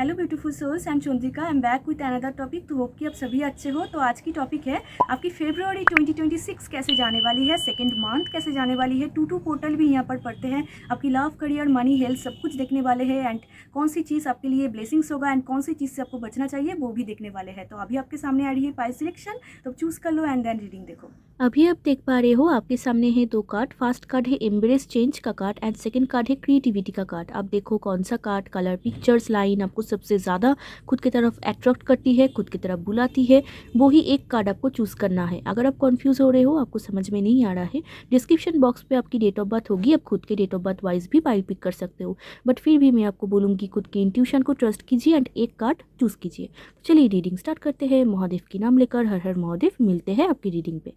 Hello beautiful souls, I am Chandrika. I am back with another topic. तो hope कि आप सभी अच्छे हो। तो आज की टॉपिक है आपकी फरवरी 2026 कैसे जाने वाली है, सेकंड मंथ कैसे जाने वाली है। टू पोर्टल भी यहाँ पर पढ़ते हैं, आपकी लव, करियर, मनी, हेल्थ सब कुछ देखने वाले हैं। एंड कौन सी चीज़ आपके लिए ब्लेसिंग्स होगा एंड कौन सी चीज़ से आपको बचना चाहिए वो भी देखने वाले हैं। तो अभी आपके सामने आ रही है पाई सिलेक्शन, तो चूज़ कर लो एंड देन रीडिंग देखो। अभी आप देख पा रहे हो आपके सामने है दो कार्ड। फर्स्ट कार्ड है एम्ब्रेस चेंज का कार्ड एंड सेकंड कार्ड है क्रिएटिविटी का कार्ड। आप देखो कौन सा कार्ड, कलर, पिक्चर्स, लाइन आपको सबसे ज़्यादा खुद की तरफ अट्रैक्ट करती है, खुद की तरफ बुलाती है, वो ही एक कार्ड आपको चूज़ करना है। अगर आप कंफ्यूज हो रहे हो, आपको समझ में नहीं आ रहा है, डिस्क्रिप्शन बॉक्स पे आपकी डेट ऑफ बर्थ होगी, आप खुद के डेट ऑफ बर्थ वाइज भी पाई पिक कर सकते हो। बट फिर भी मैं आपको बोलूँगी खुद की इंट्यूशन को ट्रस्ट कीजिए एंड एक कार्ड चूज़ कीजिए। तो चलिए रीडिंग स्टार्ट करते हैं। महादेव की नाम लेकर हर हर महादेव। मिलते हैं आपकी रीडिंग पे।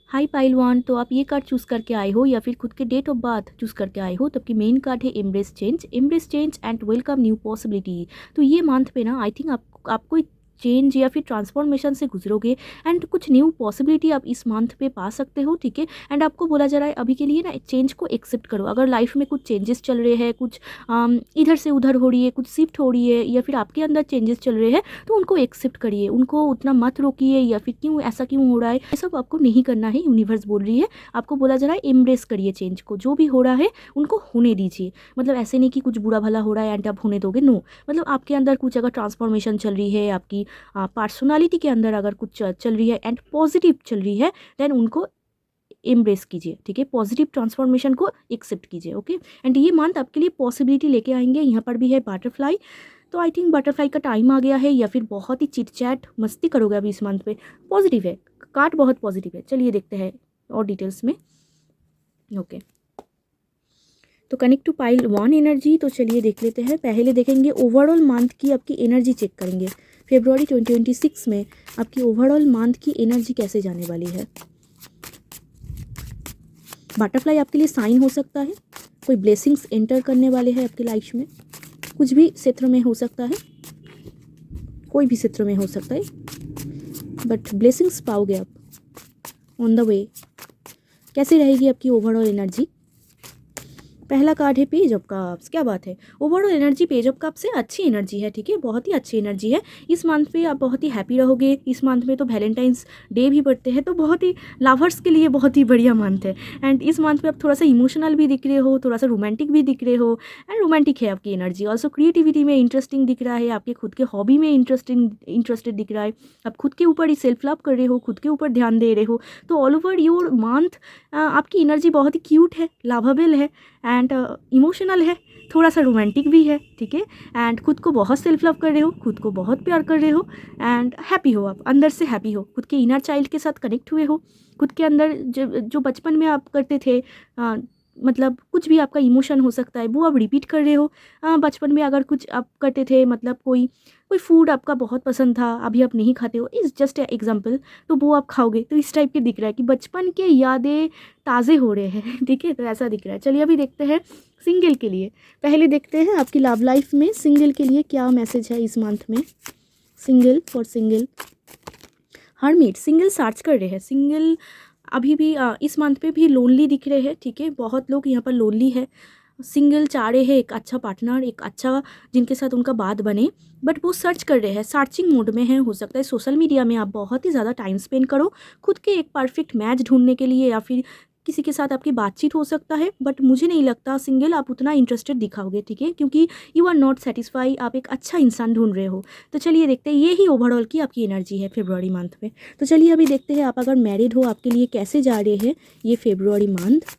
हाई पाइल वन, तो आप ये कार्ड चूज़ करके आए हो या फिर खुद के डेट ऑफ बर्थ चूज़ करके आए हो, तो आपकी मेन कार्ड है embrace change and welcome new possibility. तो ये मंथ पे ना आई थिंक आपको चेंज या फिर ट्रांसफॉर्मेशन से गुजरोगे एंड कुछ न्यू पॉसिबिलिटी आप इस मंथ पे पा सकते हो, ठीक है। एंड आपको बोला जा रहा है अभी के लिए ना चेंज को एक्सेप्ट करो। अगर लाइफ में कुछ चेंजेस चल रहे हैं, कुछ इधर से उधर हो रही है, कुछ शिफ्ट हो रही है या फिर आपके अंदर चेंजेस चल रहे हैं, तो उनको एक्सेप्ट करिए, उनको उतना मत रोकिए या फिर क्यों ऐसा क्यों हो रहा है, ये सब आपको नहीं करना है। यूनिवर्स बोल रही है, आपको बोला जा रहा है एम्ब्रेस करिए चेंज को, जो भी हो रहा है उनको होने दीजिए। मतलब ऐसे नहीं कि कुछ बुरा भला हो रहा है एंड आप होने दोगे, नो। मतलब आपके अंदर कुछ अगर ट्रांसफॉर्मेशन चल रही है, आपकी पर्सनालिटी के अंदर अगर कुछ चल रही है एंड पॉजिटिव चल रही है, देन उनको एम्ब्रेस कीजिए, ठीक है। पॉजिटिव ट्रांसफॉर्मेशन को एक्सेप्ट कीजिए, ओके। एंड ये मंथ आपके लिए पॉसिबिलिटी लेके आएंगे। यहाँ पर भी है बटरफ्लाई, तो आई थिंक बटरफ्लाई का टाइम आ गया है या फिर बहुत ही चिट चैट मस्ती करोगे अभी इस मंथ पे। पॉजिटिव है, कार्ड बहुत पॉजिटिव है। चलिए देखते हैं और डिटेल्स में, ओके। तो connect to pile one energy, तो चलिए देख लेते हैं। पहले देखेंगे ओवरऑल मंथ की आपकी एनर्जी चेक करेंगे। फरवरी 2026 में आपकी ओवरऑल मंथ की एनर्जी कैसे जाने वाली है। बटरफ्लाई आपके लिए साइन हो सकता है, कोई ब्लेसिंग्स एंटर करने वाले हैं आपकी लाइफ में, कुछ भी क्षेत्र में हो सकता है, कोई भी क्षेत्र में हो सकता है, बट ब्लेसिंग्स पाओगे आप ऑन द वे। कैसे रहेगी आपकी ओवरऑल एनर्जी। पहला कार्ड है पेज ऑफ कप्स। क्या बात है, overall energy page of cup से अच्छी एनर्जी है, ठीक है, बहुत ही अच्छी एनर्जी है। इस मंथ पे आप बहुत ही हैप्पी रहोगे। इस मंथ में तो वैलेंटाइंस डे भी पड़ते हैं, तो बहुत ही लवर्स के लिए बहुत ही बढ़िया मंथ है। एंड इस मंथ पे आप थोड़ा सा इमोशनल भी दिख रहे हो, थोड़ा सा रोमांटिक भी दिख रहे हो, एंड रोमांटिक है आपकी एनर्जी। ऑल्सो क्रिएटिविटी में इंटरेस्टिंग दिख रहा है, आपके खुद के हॉबी में इंटरेस्टेड दिख रहा है। आप खुद के ऊपर ही सेल्फ लव कर रहे हो, खुद के ऊपर ध्यान दे रहे हो। तो ऑल ओवर योर मंथ आपकी एनर्जी बहुत ही क्यूट है, लवेबल है एंड इमोशनल है, थोड़ा सा रोमांटिक भी है, ठीक है। एंड खुद को बहुत सेल्फ लव कर रहे हो, खुद को बहुत प्यार कर रहे हो एंड हैप्पी हो, आप अंदर से हैप्पी हो, खुद के इनर चाइल्ड के साथ कनेक्ट हुए हो। खुद के अंदर जो बचपन में आप करते थे, मतलब कुछ भी आपका इमोशन हो सकता है, वो आप रिपीट कर रहे हो। बचपन में अगर कुछ आप करते थे, मतलब कोई फूड आपका बहुत पसंद था, अभी आप नहीं खाते हो, इज़ जस्ट एग्जाम्पल, तो वो आप खाओगे। तो इस टाइप के दिख रहा है कि बचपन के यादें ताज़े हो रहे हैं, ठीक है, तो ऐसा दिख रहा है। चलिए अभी देखते हैं सिंगल के लिए। पहले देखते हैं आपकी लव लाइफ में सिंगल के लिए क्या मैसेज है इस मंथ में। Single, for single, hermit, single search कर रहे हैं, सिंगल अभी भी इस मंथ पे भी लोनली दिख रहे हैं, ठीक है। बहुत लोग यहाँ पर लोनली है, सिंगल चाह रहे हैं एक अच्छा पार्टनर, एक अच्छा जिनके साथ उनका बात बने, बट वो सर्च कर रहे हैं, सर्चिंग मोड में है। हो सकता है सोशल मीडिया में आप बहुत ही ज़्यादा टाइम स्पेंड करो खुद के एक परफेक्ट मैच ढूंढने के लिए, या फिर किसी के साथ आपकी बातचीत हो सकता है, बट मुझे नहीं लगता सिंगल आप उतना इंटरेस्टेड दिखाओगे, ठीक है, क्योंकि यू आर नॉट सेटिस्फाई, आप एक अच्छा इंसान ढूंढ रहे हो। तो चलिए देखते हैं, ये ही ओवरऑल की आपकी एनर्जी है फरवरी मंथ में। तो चलिए अभी देखते हैं आप अगर मैरिड हो, आपके लिए कैसे जा रहे हैं ये फरवरी मंथ,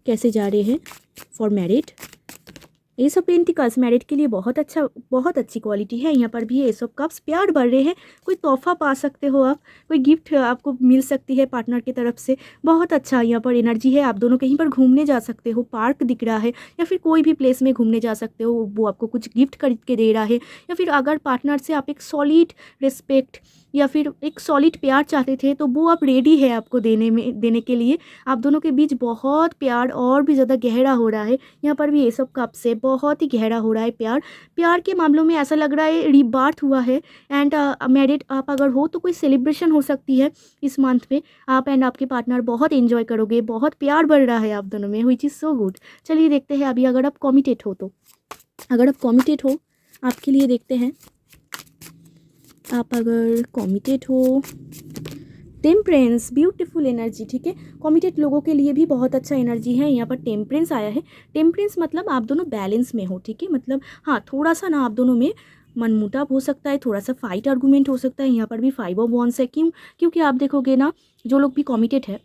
कैसे जा रहे हैं for married. S of pentacles married के लिए बहुत अच्छा, बहुत अच्छी क्वालिटी है। यहाँ पर भी एस ऑफ कप्स, प्यार बढ़ रहे हैं, कोई तोहफा पा सकते हो आप, कोई गिफ्ट आपको मिल सकती है पार्टनर की तरफ से, बहुत अच्छा यहाँ पर एनर्जी है। आप दोनों कहीं पर घूमने जा सकते हो, पार्क दिख रहा है, या फिर कोई भी प्लेस में घूमने जा सकते हो, वो आपको कुछ गिफ्ट खरीद के दे रहा है। या फिर अगर पार्टनर से आप एक सॉलिड रिस्पेक्ट या फिर एक सॉलिड प्यार चाहते थे, तो वो आप रेडी है आपको देने के लिए। आप दोनों के बीच बहुत प्यार और भी ज़्यादा गहरा हो रहा है। यहाँ पर भी ये सब कप से बहुत ही गहरा हो रहा है प्यार। प्यार के मामलों में ऐसा लग रहा है रीबर्थ हुआ है। एंड मैरिड आप अगर हो तो कोई सेलिब्रेशन हो सकती है इस मंथ में, आप एंड आपके पार्टनर बहुत एंजॉय करोगे, बहुत प्यार बढ़ रहा है आप दोनों में, विच इज़ सो गुड। चलिए देखते हैं अभी अगर आप कमिटेड हो तो, अगर आप कमिटेड हो आपके लिए देखते हैं, आप अगर कमिटेड हो, टेम्परेंस, ब्यूटीफुल एनर्जी, ठीक है। कमिटेड लोगों के लिए भी बहुत अच्छा एनर्जी है। यहाँ पर टेम्परेंस आया है। टेम्परेंस मतलब आप दोनों बैलेंस में हो, ठीक है। मतलब हाँ, थोड़ा सा ना आप दोनों में मनमुटाव हो सकता है, थोड़ा सा फाइट आर्गूमेंट हो सकता है। यहाँ पर भी 5 ऑफ वॉन्ड्स है। क्योंकि आप देखोगे ना, जो लोग भी कमिटेड है,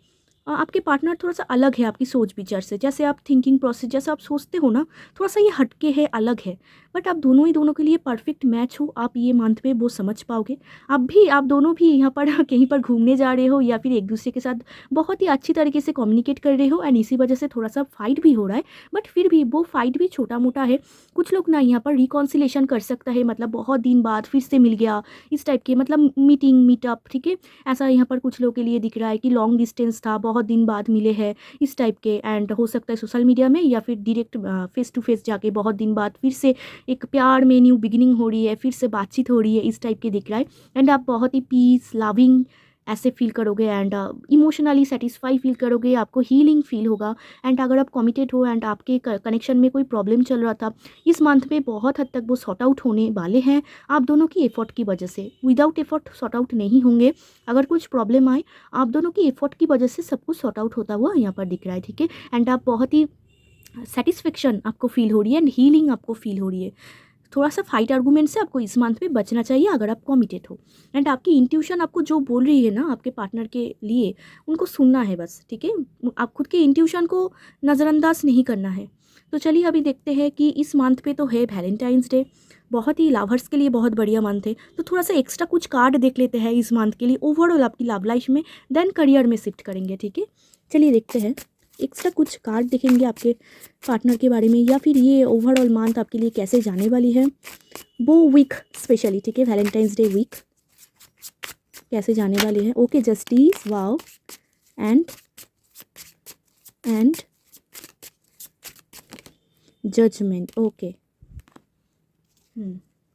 आपके पार्टनर थोड़ा सा अलग है आपकी सोच विचार से। जैसे आप थिंकिंग प्रोसेस, जैसा आप सोचते हो ना, थोड़ा सा ये हटके है, अलग है। बट आप दोनों ही दोनों के लिए परफेक्ट मैच हो। आप ये मंथ में वो समझ पाओगे। आप दोनों भी यहाँ पर कहीं पर घूमने जा रहे हो या फिर एक दूसरे के साथ बहुत ही अच्छी तरीके से कम्युनिकेट कर रहे हो, एंड इसी वजह से थोड़ा सा फाइट भी हो रहा है। बट फिर भी वो फाइट भी छोटा मोटा है। कुछ लोग ना यहाँ पर रिकॉन्सिलेशन कर सकता है, मतलब बहुत दिन बाद फिर से मिल गया, इस टाइप के, मतलब मीटिंग मीटअप, ठीक है। ऐसा यहाँ पर कुछ लोगों के लिए दिख रहा है कि लॉन्ग डिस्टेंस था, बहुत दिन बाद मिले हैं, इस टाइप के। एंड हो सकता है सोशल मीडिया में या फिर डायरेक्ट फेस टू फेस जाके बहुत दिन बाद फिर से एक प्यार में न्यू बिगिनिंग हो रही है, फिर से बातचीत हो रही है, इस टाइप के दिख रहा है। एंड आप बहुत ही पीस लविंग ऐसे फील करोगे, एंड इमोशनली सेटिस्फाई फील करोगे, आपको हीलिंग फील होगा। एंड अगर आप कमिटेड हो एंड आपके कनेक्शन में कोई प्रॉब्लम चल रहा था, इस मंथ में बहुत हद तक वो सॉर्ट आउट होने वाले हैं आप दोनों की एफर्ट की वजह से। विदाउट एफर्ट सॉर्ट आउट नहीं होंगे। अगर कुछ प्रॉब्लम आए, आप दोनों की एफर्ट की वजह से सब कुछ सॉर्ट आउट होता हुआ यहाँ पर दिख रहा है, ठीक है। एंड आप बहुत ही सेटिस्फेक्शन आपको फील हो रही है, एंड हीलिंग आपको फील हो रही है। थोड़ा सा फाइट आर्गूमेंट से आपको इस मंथ में बचना चाहिए अगर आप कमिटेड हो। एंड आपकी इंट्यूशन आपको जो बोल रही है ना आपके पार्टनर के लिए, उनको सुनना है बस, ठीक है। आप खुद के इंट्यूशन को नज़रअंदाज नहीं करना है। तो चलिए अभी देखते हैं कि इस मंथ पे तो है वैलेंटाइंस डे, बहुत ही लवर्स के लिए बहुत बढ़िया मंथ है। तो थोड़ा सा एक्स्ट्रा कुछ कार्ड देख लेते हैं इस मंथ के लिए ओवरऑल आपकी लव लाइफ में, देन करियर में शिफ्ट करेंगे, ठीक है। चलिए देखते हैं, एक्स्ट्रा कुछ कार्ड देखेंगे आपके पार्टनर के बारे में, या फिर ये ओवरऑल मंथ आपके लिए कैसे जाने वाली है, वो वीक स्पेशली, ठीक है। वैलेंटाइंस डे वीक कैसे जाने वाली है। Okay, justice, wow, and judgement. Okay,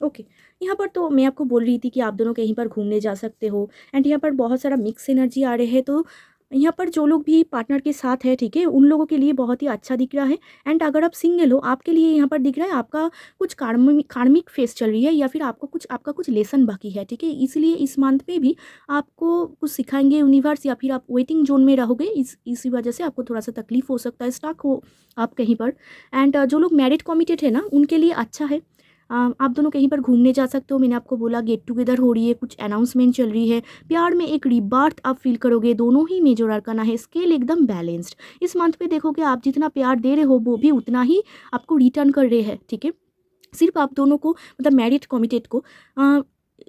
okay. यहाँ पर तो मैं आपको बोल रही थी कि आप दोनों कहीं पर घूमने जा सकते हो, एंड यहाँ पर बहुत सारा मिक्स एनर्जी आ रहे हैं। तो यहाँ पर जो लोग भी पार्टनर के साथ है, ठीक है, उन लोगों के लिए बहुत ही अच्छा दिख रहा है। एंड अगर आप सिंगल हो, आपके लिए यहाँ पर दिख रहा है आपका कुछ कार्मिक फेस चल रही है, या फिर आपका कुछ लेसन बाकी है, ठीक है। इसलिए इस मंथ में भी आपको कुछ सिखाएंगे यूनिवर्स, या फिर आप वेटिंग जोन में रहोगे, इसी वजह से आपको थोड़ा सा तकलीफ हो सकता है, स्टक हो आप कहीं पर। एंड जो लोग मैरिड कमिटेड है ना, उनके लिए अच्छा है। आप दोनों कहीं पर घूमने जा सकते हो। मैंने आपको बोला गेट टुगेदर हो रही है, कुछ अनाउंसमेंट चल रही है, प्यार में एक रीबर्थ आप फील करोगे। दोनों ही मेजर अरकाना है, स्केल एकदम बैलेंस्ड। इस मंथ पे देखोगे आप जितना प्यार दे रहे हो, वो भी उतना ही आपको रिटर्न कर रहे हैं, ठीक है। सिर्फ आप दोनों को, मतलब मैरिड कमिटेड को,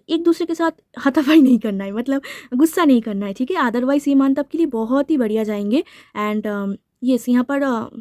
एक दूसरे के साथ हाथापाई नहीं करना है, मतलब गुस्सा नहीं करना है, ठीक है। अदरवाइज ये मंथ आपके लिए बहुत ही बढ़िया जाएंगे। एंड येस, यहाँ पर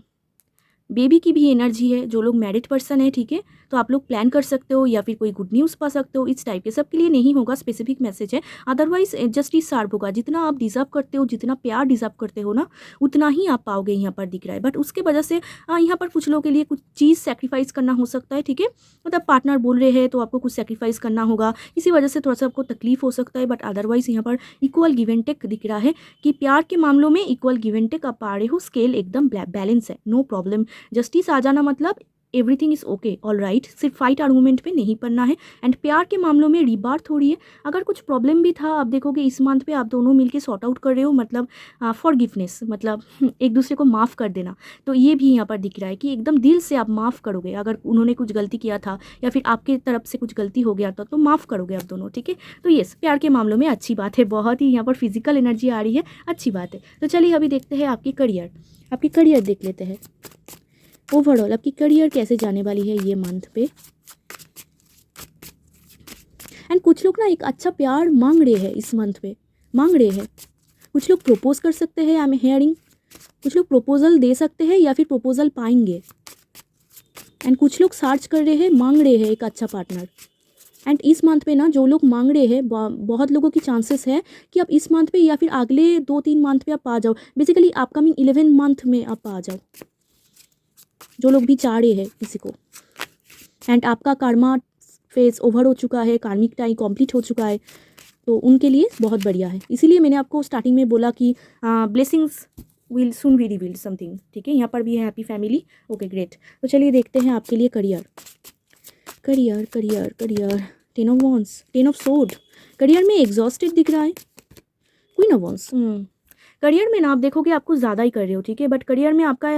बेबी की भी एनर्जी है। जो लोग मैरिड पर्सन है, ठीक है, तो आप लोग प्लान कर सकते हो, या फिर कोई गुड न्यूज़ पा सकते हो, इस टाइप के। सबके लिए नहीं होगा, स्पेसिफिक मैसेज है। अदरवाइज जस्टिस सर्व होगा। जितना आप डिजर्व करते हो, जितना प्यार डिजर्व करते हो ना, उतना ही आप पाओगे, यहाँ पर दिख रहा है। बट उसके वजह से यहाँ पर कुछ लोगों के लिए कुछ चीज़ सेक्रीफाइस करना हो सकता है, ठीक है। मतलब पार्टनर बोल रहे हैं तो आपको कुछ सेक्रीफाइस करना होगा, इसी वजह से थोड़ा सा आपको तकलीफ हो सकता है। बट अदरवाइज यहाँ पर इक्वल गिव एंड टेक दिख रहा है कि प्यार के मामलों में इक्वल गिव एंड टेक आप पा रहे हो। स्केल एकदम बैलेंस है, नो प्रॉब्लम। जस्टिस आ जाना मतलब everything is okay, all right. सिर्फ फाइट आर्गूमेंट पे नहीं पड़ना है। एंड प्यार के मामलों में रीबार्थ हो रही है। अगर कुछ प्रॉब्लम भी था, आप देखोगे इस मंथ पे आप दोनों मिलके सॉर्ट आउट कर रहे हो, मतलब फॉरगिवनेस, मतलब एक दूसरे को माफ़ कर देना। तो ये भी यहाँ पर दिख रहा है कि एकदम दिल से आप माफ़ करोगे। अगर उन्होंने कुछ गलती किया था या फिर आपके तरफ से कुछ गलती हो गया था, तो माफ़ करोगे आप दोनों, ठीक है। तो येस, प्यार के मामलों में अच्छी बात है, बहुत ही यहाँ पर फिजिकल एनर्जी आ रही है, अच्छी बात है। तो चलिए अभी देखते हैं आपकी करियर देख लेते हैं। ओवरऑल आपकी करियर कैसे जाने वाली है ये मंथ पे। एंड कुछ लोग ना एक अच्छा प्यार मांग रहे हैं इस मंथ पे, मांग रहे हैं। कुछ लोग प्रपोज कर सकते हैं, आई एम हियरिंग। कुछ लोग प्रपोजल दे सकते हैं या फिर प्रपोजल पाएंगे। एंड कुछ लोग सर्च कर रहे हैं, मांग रहे हैं एक अच्छा पार्टनर। एंड इस मंथ पे ना जो लोग मांग रहे हैं, बहुत लोगों की चांसेस है कि आप इस मंथ पे या फिर अगले 2-3 मंथ पे आप आ जाओ। बेसिकली अपकमिंग 11 मंथ में आप आ जाओ, जो लोग भी चाह रहे हैं किसी को। एंड आपका कर्मा फेज ओवर हो चुका है, कार्मिक टाइम कंप्लीट हो चुका है, तो उनके लिए बहुत बढ़िया है। इसीलिए मैंने आपको स्टार्टिंग में बोला कि blessings will soon be revealed something, ठीक है। यहाँ पर भी है हैप्पी फैमिली, ओके ग्रेट। तो चलिए देखते हैं आपके लिए career career career, 10 of wands, 10 of sword. Career में एग्जॉस्टेड दिख रहा है, क्वीन ऑफ वॉन्ड्स। करियर में ना आप देखोगे आप कुछ ज़्यादा ही कर रहे हो, ठीक है, बट करियर में आपका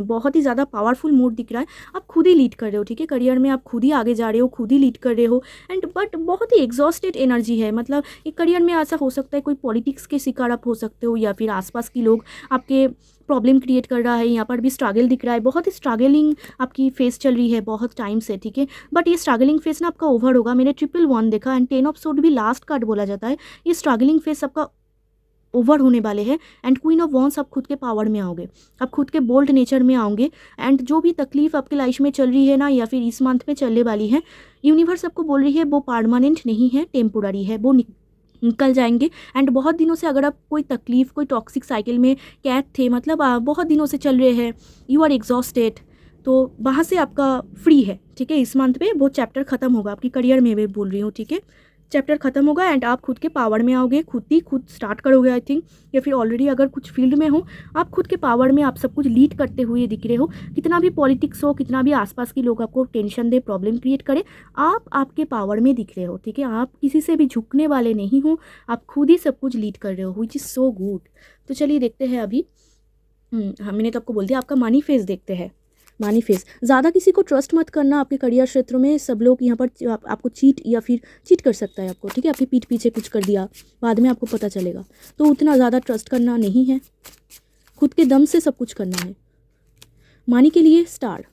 बहुत ही ज़्यादा पावरफुल मूड दिख रहा है। आप खुद ही लीड कर रहे हो, ठीक है, करियर में आप खुद ही आगे जा रहे हो, खुद ही लीड कर रहे हो एंड बट बहुत ही एग्जॉस्टेड एनर्जी है। मतलब एक करियर में ऐसा हो सकता है कोई पॉलिटिक्स के शिकार आप हो सकते हो, या फिर आसपास के लोग आपके प्रॉब्लम क्रिएट कर रहा है। यहाँ पर भी स्ट्रगल दिख रहा है, बहुत ही स्ट्रगलिंग आपकी फेस चल रही है बहुत टाइम से, ठीक है, बट ये स्ट्रगलिंग फेस ना आपका ओवर होगा। मैंने ट्रिपल वन देखा एंड 10 ऑफ सोर्ड भी लास्ट कार्ड बोला जाता है। ये स्ट्रगलिंग फेस आपका ओवर होने वाले हैं एंड क्वीन ऑफ वॉन्ड्स आप खुद के पावर में आओगे, आप खुद के बोल्ड नेचर में आओगे एंड जो भी तकलीफ आपकी लाइफ में चल रही है ना, या फिर इस मंथ में चलने वाली है, यूनिवर्स आपको बोल रही है वो परमानेंट नहीं है, टेम्पोररी है, वो निकल जाएंगे। एंड बहुत दिनों से अगर आप कोई तकलीफ, कोई टॉक्सिक साइकिल में कैद थे, मतलब बहुत दिनों से चल रहे हैं, यू आर एग्जॉस्टेड, तो वहाँ से आपका फ्री है, ठीक है। इस मंथ में वो चैप्टर ख़त्म होगा, आपकी करियर में भी बोल रही हूँ, ठीक है, चैप्टर ख़त्म होगा एंड आप खुद के पावर में आओगे, खुद स्टार्ट करोगे आई थिंक, या फिर ऑलरेडी अगर कुछ फील्ड में हो आप खुद के पावर में आप सब कुछ लीड करते हुए दिख रहे हो। कितना भी पॉलिटिक्स हो, कितना भी आसपास के लोग आपको टेंशन दे, प्रॉब्लम क्रिएट करे, आप आपके पावर में दिख रहे हो, ठीक है, आप किसी से भी झुकने वाले नहीं हो, आप खुद ही सब कुछ लीड कर रहे हो, विच इज़ सो गुड। तो चलिए देखते हैं अभी, मैंने तो आपको बोल दिया, आपका मनी फेस देखते हैं। मनी फेस, ज़्यादा किसी को ट्रस्ट मत करना आपके करियर क्षेत्र में। सब लोग यहाँ पर आपको चीट या फिर चीट कर सकता है आपको, ठीक है, आपकी पीठ पीछे कुछ कर दिया, बाद में आपको पता चलेगा, तो उतना ज़्यादा ट्रस्ट करना नहीं है, खुद के दम से सब कुछ करना है। मनी के लिए स्टार,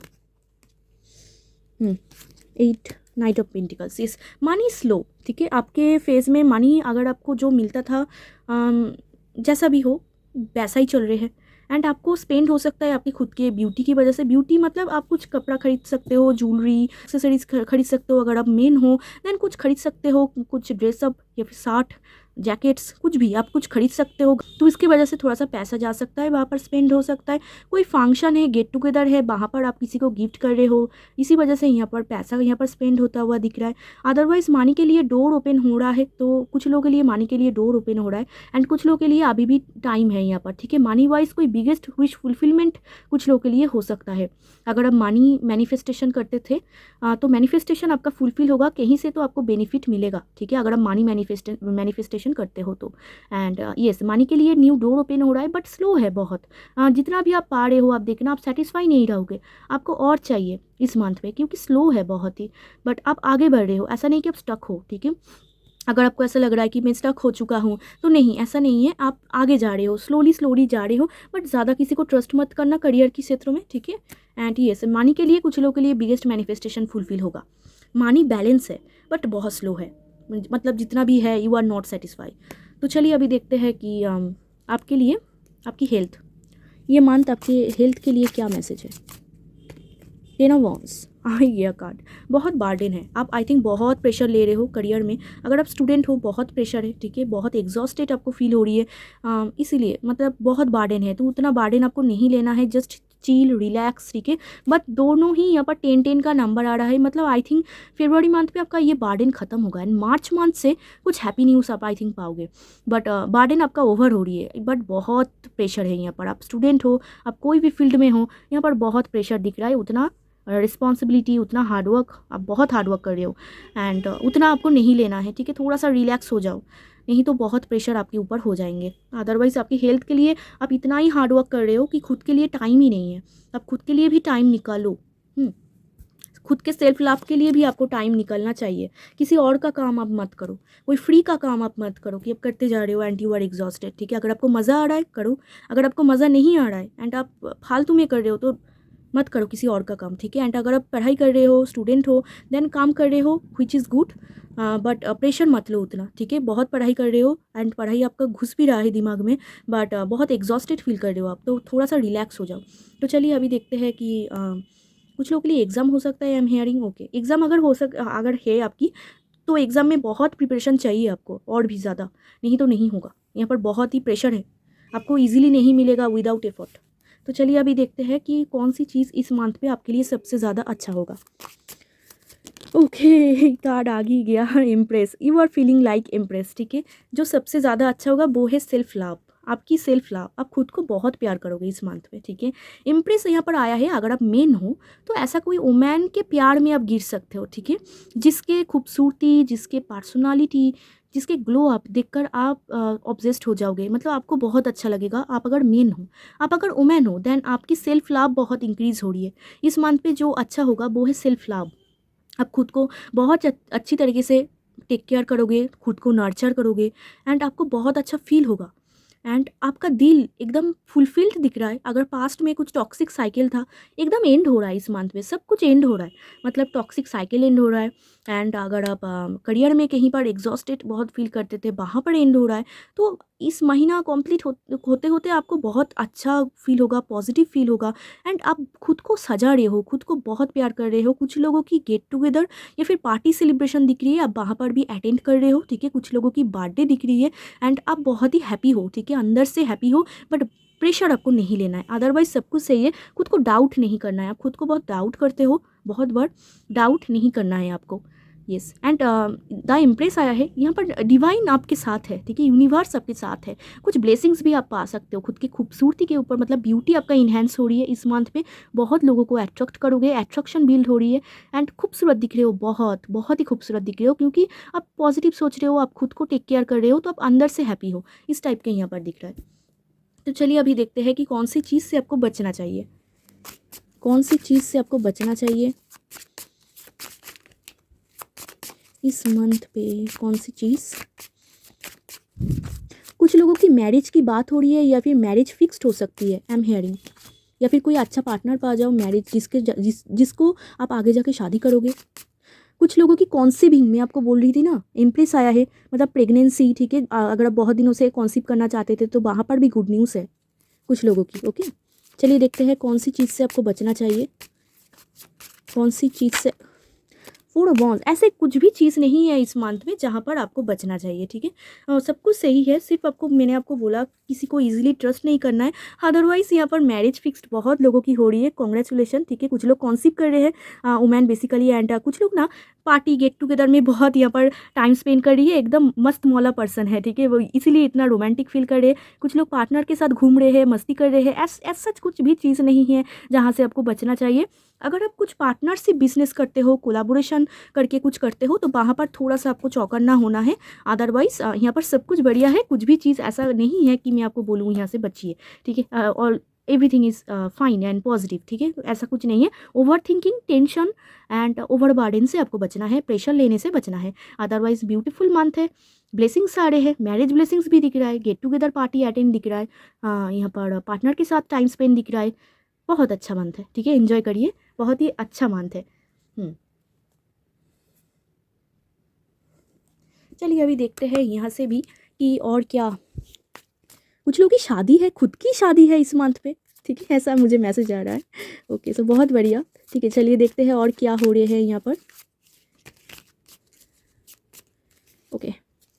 8 नाइट ऑफ पेंटिकल्स, इस मनी स्लो, ठीक है, आपके फेज में मनी अगर आपको जो मिलता था जैसा भी हो वैसा ही चल रहे हैं एंड आपको स्पेंड हो सकता है आपकी खुद के ब्यूटी की वजह से। ब्यूटी मतलब आप कुछ कपड़ा खरीद सकते हो, ज्वेलरी, एक्सेसरीज खरीद सकते हो, अगर आप मेन हो देन कुछ खरीद सकते हो, कुछ ड्रेसअप या फिर शर्ट, जैकेट्स, कुछ भी आप कुछ खरीद सकते हो, तो इसकी वजह से थोड़ा सा पैसा जा सकता है, वहाँ पर स्पेंड हो सकता है। कोई फंक्शन है, गेट टुगेदर है, वहाँ पर आप किसी को गिफ्ट कर रहे हो, इसी वजह से यहाँ पर पैसा यहाँ पर स्पेंड होता हुआ दिख रहा है। अदरवाइज मनी के लिए डोर ओपन हो रहा है, तो कुछ लोगों के लिए मनी के लिए डोर ओपन हो रहा है एंड कुछ लोगों के लिए अभी भी टाइम है यहाँ पर, ठीक है। मनी वाइज कोई बिगेस्ट विश फुलफिलमेंट कुछ लोगों के लिए हो सकता है। अगर आप मनी मैनिफेस्टेशन करते थे तो मैनिफेस्टेशन आपका फुलफिल होगा, कहीं से तो आपको बेनिफिट मिलेगा, ठीक है, अगर आप मनी मैनिफेस्टेशन करते हो तो। एंड येस, मनी के लिए न्यू डोर ओपन हो रहा है बट स्लो है बहुत। जितना भी आप पा रहे हो आप देखना, आप सेटिस्फाई नहीं रहोगे, आपको और चाहिए इस मंथ में, क्योंकि स्लो है बहुत ही, बट आप आगे बढ़ रहे हो, ऐसा नहीं कि आप स्टक हो, ठीक है। अगर आपको ऐसा लग रहा है कि मैं स्टक हो चुका हूँ, तो नहीं, ऐसा नहीं है, आप आगे जा रहे हो, स्लोली जा रहे हो, बट ज़्यादा किसी को ट्रस्ट मत करना करियर के क्षेत्रों में, ठीक है। एंड येस, मनी के लिए कुछ लोगों के लिए बिगेस्ट मैनिफेस्टेशन फुलफिल होगा। मनी बैलेंस है बट बहुत स्लो है, मतलब जितना भी है यू आर नॉट सेटिस्फाई। तो चलिए अभी देखते हैं कि आपके लिए आपकी हेल्थ, ये मंथ आपके हेल्थ के लिए क्या मैसेज है। 10 ऑफ वॉन्ड्स, ये कार्ड बहुत बर्डन है, आप आई थिंक बहुत प्रेशर ले रहे हो करियर में। अगर आप स्टूडेंट हो बहुत प्रेशर है, ठीक है, बहुत एग्जॉस्टेड आपको फील हो रही है, इसीलिए मतलब बहुत बर्डन है, तो उतना बर्डन आपको नहीं लेना है, जस्ट चिल रिलैक्स, ठीक है। बट दोनों ही यहाँ पर 10-10 का नंबर आ रहा है, मतलब आई थिंक फरवरी मंथ पे आपका ये बर्डन खत्म होगा एंड मार्च मंथ से कुछ हैप्पी न्यूज़ आप आई थिंक पाओगे। बट बर्डन आपका ओवर हो रही है, बट बहुत प्रेशर है यहाँ पर। आप स्टूडेंट हो, आप कोई भी फील्ड में हो, यहाँ पर बहुत प्रेशर दिख रहा है, उतना रिस्पॉन्सिबिलिटी, उतना हार्डवर्क, आप बहुत हार्डवर्क कर रहे हो एंड उतना आपको नहीं लेना है, ठीक है। थोड़ा सा रिलैक्स हो जाओ, नहीं तो बहुत प्रेशर आपके ऊपर हो जाएंगे। अदरवाइज आपकी हेल्थ के लिए आप इतना ही हार्डवर्क कर रहे हो कि खुद के लिए टाइम ही नहीं है। आप खुद के लिए भी टाइम निकालो, खुद के सेल्फ लाभ के लिए भी आपको टाइम निकलना चाहिए। किसी और का काम आप मत करो, कोई फ्री का काम आप मत करो कि आप करते जा रहे हो एंड यू आर एग्जॉस्टेड, ठीक है। अगर आपको मज़ा आ रहा है करो, अगर आपको मज़ा नहीं आ रहा है एंड आप फालतू में कर रहे हो तो मत करो किसी और का काम, ठीक है। एंड अगर आप पढ़ाई कर रहे हो, स्टूडेंट हो, देन काम कर रहे हो which is good, but pressure मत लो उतना, ठीक है। बहुत पढ़ाई कर रहे हो एंड पढ़ाई आपका घुस भी रहा है दिमाग में, बट बहुत एग्जॉस्टेड फील कर रहे हो आप, तो थोड़ा सा रिलैक्स हो जाओ। तो चलिए अभी देखते हैं कि कुछ लोगों के लिए एग्ज़ाम हो सकता है, I am hearing, okay. Exam अगर है आपकी, तो एग्ज़ाम में बहुत प्रिपरेशन चाहिए आपको, और भी ज़्यादा, नहीं तो नहीं होगा। यहाँ पर बहुत ही प्रेशर है, आपको ईजिली नहीं मिलेगा विदाउट एफर्ट। तो चलिए अभी देखते हैं कि कौन सी चीज़ इस मंथ पे आपके लिए सबसे ज़्यादा अच्छा होगा। ओके, कार्ड आ ही गया, impress, you are feeling like impress, ठीक है। जो सबसे ज़्यादा अच्छा होगा वो है सेल्फ लव। आपकी सेल्फ लव, आप खुद को बहुत प्यार करोगे इस मंथ में, ठीक है। इम्प्रेस यहाँ पर आया है, अगर आप मेन हो तो ऐसा कोई वुमेन के प्यार में आप गिर सकते हो, ठीक है, जिसके खूबसूरती, जिसके पर्सनालिटी, जिसके ग्लो अप देखकर आप ऑब्सेस्ड हो जाओगे, मतलब आपको बहुत अच्छा लगेगा। आप अगर मेन हो, आप अगर वुमेन हो, देन आपकी सेल्फ लव बहुत इंक्रीज़ हो रही है इस मंथ पे। जो अच्छा होगा वो है सेल्फ लव। आप खुद को बहुत अच्छी तरीके से टेक केयर करोगे, खुद को नर्चर करोगे एंड आपको बहुत अच्छा फील होगा एंड आपका दिल एकदम फुलफिल्ड दिख रहा है। अगर पास्ट में कुछ टॉक्सिक साइकिल था, एकदम एंड हो रहा है इस मंथ में, सब कुछ एंड हो रहा है, मतलब टॉक्सिक साइकिल एंड हो रहा है। एंड अगर आप करियर में कहीं पर एग्जॉस्टेड बहुत फील करते थे, वहाँ पर एंड हो रहा है। तो इस महीना कंप्लीट होते होते आपको बहुत अच्छा फील होगा, पॉजिटिव फील होगा एंड आप खुद को सजा रहे हो, खुद को बहुत प्यार कर रहे हो। कुछ लोगों की गेट टुगेदर या फिर पार्टी सेलिब्रेशन दिख रही है, आप वहाँ पर भी अटेंड कर रहे हो, ठीक है। कुछ लोगों की बर्थडे दिख रही है एंड आप बहुत ही हैप्पी हो, ठीक है, अंदर से हैप्पी हो, बट प्रेशर आपको नहीं लेना है, अदरवाइज सब कुछ सही है। खुद को डाउट नहीं करना है, आप खुद को बहुत डाउट करते हो, बहुत बार डाउट नहीं करना है आपको। यस एंड द इम्प्रेस आया है, यहाँ पर डिवाइन आपके साथ है, ठीक है, यूनिवर्स आपके साथ है। कुछ ब्लेसिंग्स भी आप पा सकते हो खुद की खूबसूरती के ऊपर, मतलब ब्यूटी आपका इन्हेंस हो रही है इस मंथ में। बहुत लोगों को अट्रैक्ट करोगे, अट्रैक्शन बिल्ड हो रही है एंड खूबसूरत दिख रहे हो, बहुत बहुत ही खूबसूरत दिख रहे हो, क्योंकि आप पॉजिटिव सोच रहे हो, आप खुद को टेक केयर कर रहे हो, तो आप अंदर से हैप्पी हो, इस टाइप के यहाँ पर दिख रहा है। तो चलिए अभी देखते हैं कि कौन सी चीज़ से आपको बचना चाहिए, कौन सी चीज़ से आपको बचना चाहिए इस मंथ पे, कौन सी चीज़। कुछ लोगों की मैरिज की बात हो रही है या फिर मैरिज फिक्स्ड हो सकती है, आई एम हेयरिंग, या फिर कोई अच्छा पार्टनर पा जाओ मैरिज, जिसको आप आगे जाके शादी करोगे। कुछ लोगों की कॉन्सीविंग, मैं आपको बोल रही थी ना, इम्प्रेस आया है, मतलब प्रेगनेंसी, ठीक है। अगर आप बहुत दिनों से कॉन्सीव करना चाहते थे तो वहाँ पर भी गुड न्यूज़ है कुछ लोगों की, ओके। चलिए देखते हैं कौन सी चीज़ से आपको बचना चाहिए, कौन सी चीज़ से। 4 ऑफ वॉन्ड्स, ऐसे कुछ भी चीज़ नहीं है इस मंथ में जहाँ पर आपको बचना चाहिए, ठीक है। सब कुछ सही है, सिर्फ मैंने आपको बोला किसी को इजीली ट्रस्ट नहीं करना है, अदरवाइज़ यहाँ पर मैरिज फिक्स्ड बहुत लोगों की हो रही है, कॉन्ग्रेचुलेशन, ठीक है। कुछ लोग कॉन्सीव कर रहे हैं वुमेन बेसिकली, एंड कुछ लोग ना पार्टी गेट टुगेदर में बहुत यहाँ पर टाइम स्पेंड कर रही है, एकदम मस्त मौला पर्सन है, ठीक है, वो इसीलिए इतना रोमांटिक फील कर रहे हैं। कुछ लोग पार्टनर के साथ घूम रहे हैं, मस्ती कर रहे हैं, ऐसा सच कुछ भी चीज़ नहीं है जहाँ से आपको बचना चाहिए। अगर आप कुछ पार्टनरशिप बिजनेस करते हो, कोलाबोरेशन करके कुछ करते हो, तो वहाँ पर थोड़ा सा आपको चौकन्ना होना है, अदरवाइज़ यहाँ पर सब कुछ बढ़िया है। कुछ भी चीज़ ऐसा नहीं है कि मैं आपको बोलूँ यहाँ से बचिए, ठीक है, और everything is fine and positive, ठीक है, ऐसा कुछ नहीं है। Over thinking, tension and over burden से आपको बचना है, प्रेशर लेने से बचना है, अदरवाइज ब्यूटीफुल मंथ है। ब्लेसिंग्स आ रहे हैं, मैरिज ब्लेसिंग्स भी दिख रहा है, गेट टुगेदर पार्टी अटेंड दिख रहा है, यहाँ पर पार्टनर के साथ टाइम स्पेंड दिख रहा है। बहुत अच्छा मंथ है, ठीक है, एंजॉय करिए, बहुत ही अच्छा मंथ है। चलिए अभी देखते हैं यहाँ से भी कि और क्या। कुछ लोगों की शादी है, खुद की शादी है इस मंथ पे, ठीक है, ऐसा मुझे मैसेज आ रहा है, ओके, सो बहुत बढ़िया, ठीक है। चलिए देखते हैं और क्या हो रहे हैं यहाँ पर, ओके।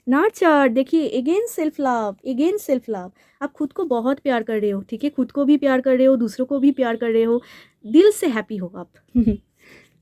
नर्चर, देखिए again self love, again self love, आप खुद को बहुत प्यार कर रहे हो, ठीक है, खुद को भी प्यार कर रहे हो, दूसरों को भी प्यार कर रहे हो, दिल से हैप्पी हो आप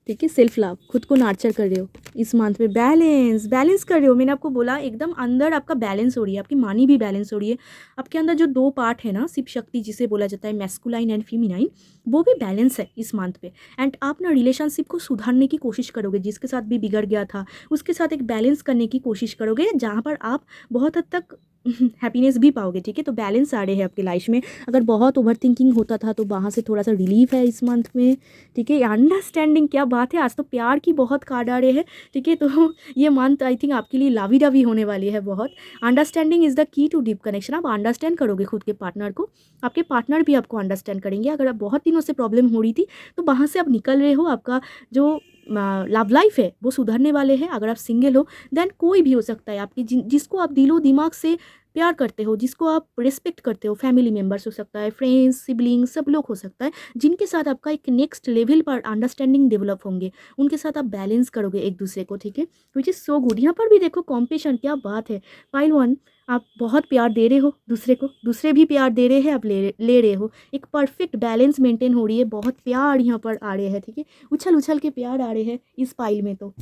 ठीक है, सेल्फ लव, खुद को नार्चर कर रहे हो इस मंथ में। बैलेंस कर रहे हो, मैंने आपको बोला एकदम अंदर आपका बैलेंस हो रही है, आपकी मानी भी बैलेंस हो रही है। आपके अंदर जो 2 पार्ट है ना, शिव शक्ति जिसे बोला जाता है, मैस्कुलाइन एंड फीमिनाइन, वो भी बैलेंस है इस मंथ पे। एंड आप ना रिलेशनशिप को सुधारने की कोशिश करोगे, जिसके साथ भी बिगड़ गया था उसके साथ एक बैलेंस करने की कोशिश करोगे, जहाँ पर आप बहुत हद तक हैप्पीनेस भी पाओगे, ठीक है। तो बैलेंस आ रहे हैं आपकी लाइफ में। अगर बहुत ओवर थिंकिंग होता था तो वहाँ से थोड़ा सा रिलीफ है इस मंथ में, ठीक है। अंडरस्टैंडिंग, क्या बात है, आज तो प्यार की बहुत कार्ड आ रहे हैं, ठीक है। तो ये मंथ आई थिंक आपके लिए लावी डावी होने वाली है बहुत। Understanding is the key to deep connection, आप अंडरस्टैंड करोगे खुद के पार्टनर को, आपके पार्टनर भी आपको अंडरस्टैंड करेंगे। अगर आप बहुत दिनों से प्रॉब्लम हो रही थी तो वहाँ से आप निकल रहे हो, आपका जो लव लाइफ है वो सुधरने वाले हैं। अगर आप सिंगल हो देन कोई भी हो सकता है आपकी, जिसको आप दिलो दिमाग से प्यार करते हो, जिसको आप रिस्पेक्ट करते हो, फैमिली मेम्बर्स हो सकता है, फ्रेंड्स, सिबलिंग्स, सब लोग हो सकता है, जिनके साथ आपका एक नेक्स्ट लेवल पर अंडरस्टैंडिंग डेवलप होंगे, उनके साथ आप बैलेंस करोगे एक दूसरे को, ठीक है, विच इज़ सो गुड। यहाँ पर भी देखो कॉम्पिटिशन, क्या बात है, पाइल 1, आप बहुत प्यार दे रहे हो दूसरे को, दूसरे भी प्यार दे रहे हैं, आप ले रहे हो, एक परफेक्ट बैलेंस मेंटेन हो रही है, बहुत प्यार यहाँ पर आ रहे हैं, ठीक है, उछल उछल के प्यार आ रहे हैं इस पाइल में। तो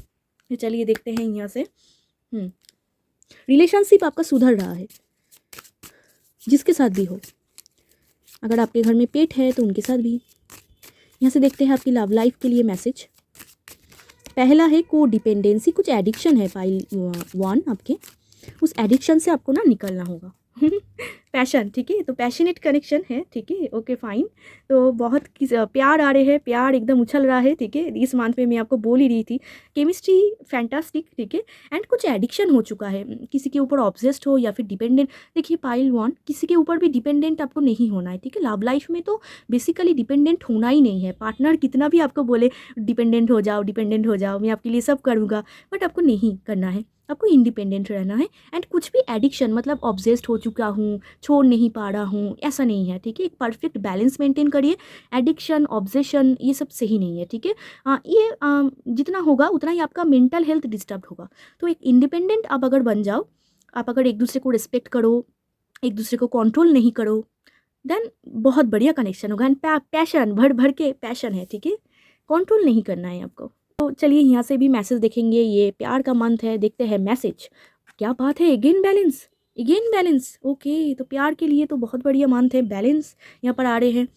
चलिए देखते हैं यहाँ से, रिलेशनशिप आपका सुधर रहा है, जिसके साथ भी हो, अगर आपके घर में पेट है तो उनके साथ भी। यहाँ से देखते हैं आपकी लव लाइफ के लिए मैसेज। पहला है को डिपेंडेंसी, कुछ एडिक्शन है पाइल 1 आपके, उस एडिक्शन से आपको ना निकलना होगा। पैशन, ठीक है, तो पैशनेट कनेक्शन है, ठीक है, ओके फाइन। तो बहुत प्यार आ रहे हैं, प्यार एकदम उछल रहा है, ठीक है। इस मंथ में मैं आपको बोल ही रही थी, केमिस्ट्री फैंटास्टिक, ठीक है। एंड कुछ एडिक्शन हो चुका है, किसी के ऊपर ऑब्सेस्ड हो या फिर डिपेंडेंट। देखिए पाइल 1, किसी के ऊपर भी डिपेंडेंट आपको नहीं होना है, ठीक है। लव लाइफ में तो बेसिकली डिपेंडेंट होना ही नहीं है। पार्टनर कितना भी आपको बोले डिपेंडेंट हो जाओ, डिपेंडेंट हो जाओ, मैं आपके लिए सब करूँगा, बट आपको नहीं करना है, आपको इंडिपेंडेंट रहना है। एंड कुछ भी एडिक्शन मतलब ऑब्सेस्ड हो चुका हूँ, छोड़ नहीं पा रहा हूँ, ऐसा नहीं है, ठीक है। एक परफेक्ट बैलेंस मेंटेन करिए। एडिक्शन, ऑब्सेशन ये सब सही नहीं है, ठीक है। ये जितना होगा उतना ही आपका मेंटल हेल्थ डिस्टर्ब होगा। तो एक इंडिपेंडेंट आप अगर बन जाओ, आप अगर एक दूसरे को रिस्पेक्ट करो, एक दूसरे को कंट्रोल नहीं करो, देन बहुत बढ़िया कनेक्शन होगा। एंड पैशन, भर भर के पैशन है, ठीक है, कंट्रोल नहीं करना है आपको। तो चलिए यहाँ से भी मैसेज देखेंगे, ये प्यार का मंथ है, देखते हैं मैसेज। क्या बात है, again balance, again balance, okay. तो प्यार के लिए तो बहुत बढ़िया मंथ है, बैलेंस यहाँ पर आ रहे हैं।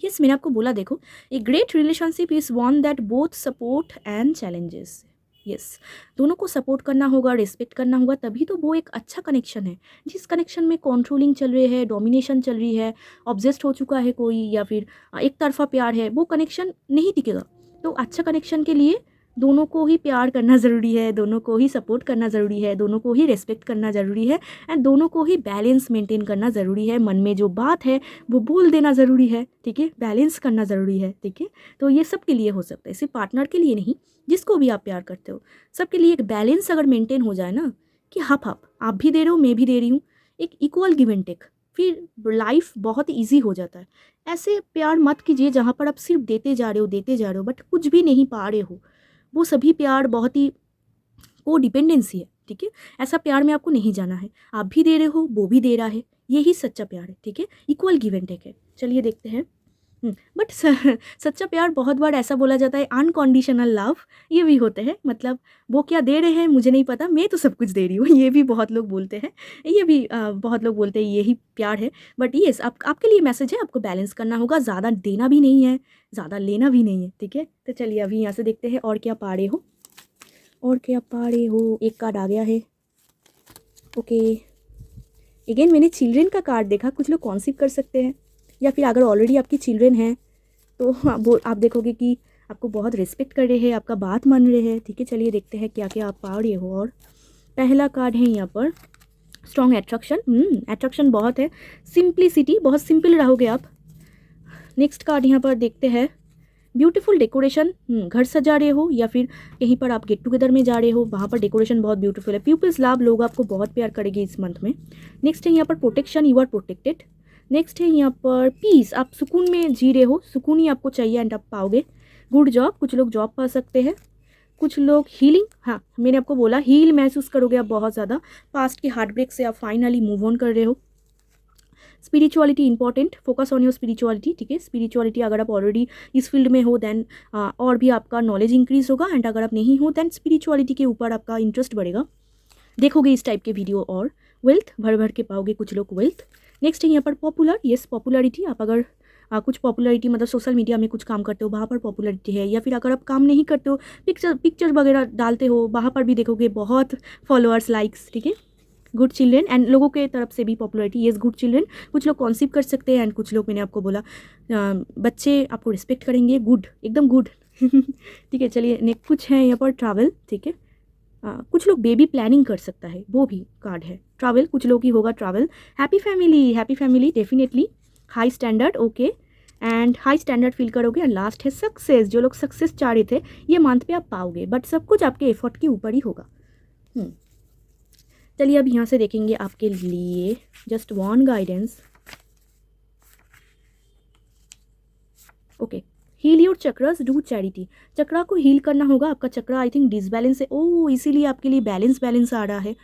यस, मैंने आपको बोला, देखो, a great relationship is one that both support and challenges. Yes, दोनों को सपोर्ट करना होगा, रिस्पेक्ट करना होगा, तभी तो वो एक अच्छा कनेक्शन है। जिस कनेक्शन में कंट्रोलिंग चल रही है, डोमिनेशन चल रही है, ऑब्सेस्ड हो चुका है कोई, या फिर एक तरफा प्यार है, वो कनेक्शन नहीं टिकेगा। तो अच्छा कनेक्शन के लिए दोनों को ही प्यार करना ज़रूरी है, दोनों को ही सपोर्ट करना ज़रूरी है, दोनों को ही रिस्पेक्ट करना ज़रूरी है, एंड दोनों को ही बैलेंस मेंटेन करना ज़रूरी है। मन में जो बात है वो बोल देना ज़रूरी है, ठीक है, बैलेंस करना ज़रूरी है, ठीक है। तो ये सब के लिए हो सकता है, सिर्फ पार्टनर के लिए नहीं, जिसको भी आप प्यार करते हो, सबके लिए एक बैलेंस अगर मेंटेन हो जाए ना, कि हाफ हाफ, आप भी दे रहे हो, मैं भी दे रही हूँ, एक इक्वल गिव एंड टेक, फिर लाइफ बहुत ईजी हो जाता है। ऐसे प्यार मत कीजिए जहाँ पर आप सिर्फ देते जा रहे हो बट कुछ भी नहीं पा रहे हो। वो सभी प्यार बहुत ही को डिपेंडेंसी है, ठीक है। ऐसा प्यार में आपको नहीं जाना है, आप भी दे रहे हो, वो भी दे रहा है, यही सच्चा प्यार है, ठीक है, इक्वल गिव एंड टेक है। चलिए देखते हैं। बट सच्चा प्यार बहुत बार ऐसा बोला जाता है अनकंडीशनल लव, ये भी होते हैं, मतलब वो क्या दे रहे हैं मुझे नहीं पता, मैं तो सब कुछ दे रही हूँ, ये भी बहुत लोग बोलते हैं, ये भी बहुत लोग बोलते हैं यही प्यार है। बट येस, आपके लिए मैसेज है, आपको बैलेंस करना होगा, ज़्यादा देना भी नहीं है, ज़्यादा लेना भी नहीं है, ठीक है। तो चलिए अभी यहाँ से देखते हैं और क्या पा रहे हो, और क्या पा रहे हो। एक कार्ड आ गया है, ओके। अगेन मैंने चिल्ड्रेन का कार्ड देखा, कुछ लोग कॉन्सीव कर सकते हैं, या फिर अगर ऑलरेडी आपकी चिल्ड्रेन हैं तो वो आप देखोगे कि आपको बहुत रिस्पेक्ट कर रहे हैं, आपका बात मान रहे हैं, ठीक है। चलिए देखते हैं क्या क्या आप पा रहे हो। और पहला कार्ड है यहाँ पर स्ट्रॉन्ग एट्रैक्शन, एट्रैक्शन बहुत है, सिंप्लिसिटी, बहुत सिंपल रहोगे आप। नेक्स्ट कार्ड यहाँ पर देखते हैं ब्यूटीफुल डेकोरेशन, घर सजा रहे हो या फिर कहीं पर आप गेट टुगेदर में जा रहे हो, वहाँ पर डेकोरेशन बहुत ब्यूटीफुल है। पीपल्स लव, लोग आपको बहुत प्यार करेंगे इस मंथ में। नेक्स्ट है यहाँ पर protection, you are protected. Next है यहाँ पर पीस, आप सुकून में जी रहे हो, सुकून ही आपको चाहिए एंड आप पाओगे। गुड जॉब, कुछ लोग जॉब पा सकते हैं, कुछ लोग हीलिंग, हाँ मैंने आपको बोला हील महसूस करोगे आप बहुत ज़्यादा, पास्ट की हार्ट ब्रेक से आप फाइनली मूव ऑन कर रहे हो। Spirituality important, focus on your spirituality, ठीक है। स्पिरिचुअलिटी अगर आप ऑलरेडी इस फील्ड में हो देन और भी आपका नॉलेज इंक्रीज होगा, एंड अगर आप नहीं हो देन स्पिरिचुअलिटी के ऊपर आपका इंटरेस्ट बढ़ेगा, देखोगे इस टाइप के वीडियो। और वेल्थ, भर भर के पाओगे कुछ लोग वेल्थ। नेक्स्ट है यहाँ पर पॉपुलर, येस पॉपुलरिटी, आप अगर कुछ पॉपुलरिटी मतलब सोशल मीडिया में कुछ काम करते हो वहाँ पर पॉपुलरिटी है, या फिर अगर आप काम नहीं करते हो, पिक्चर वगैरह डालते हो, वहाँ पर भी देखोगे बहुत फॉलोअर्स, लाइक्स, ठीक है। गुड चिल्ड्रेन, एंड लोगों के तरफ से भी पॉपुलरिटी, येस गुड चिल्ड्रेन, कुछ लोग कॉन्सीव कर सकते हैं, एंड कुछ लोग मैंने आपको बोला बच्चे आपको रिस्पेक्ट करेंगे, गुड, एकदम गुड। ठीक है, चलिए नेक्स्ट कुछ है यहाँ पर ट्रैवल, ठीक है। कुछ लोग बेबी प्लानिंग कर सकता है, वो भी कार्ड है। ट्रैवल, कुछ लोग ही होगा travel. Happy family definitely. High standard, okay, and high standard feel करोगे। एंड लास्ट है सक्सेस, जो लोग सक्सेस चाह रहे थे ये मंथ पे आप पाओगे, बट सब कुछ आपके एफर्ट के ऊपर ही होगा। चलिए अब यहाँ से देखेंगे आपके लिए just one guidance, okay. Heal your chakras, do charity, chakra को हील करना होगा, आपका चक्रा आई थिंक डिसबैलेंस है, ओह इसीलिए आपके लिए बैलेंस आ रहा है।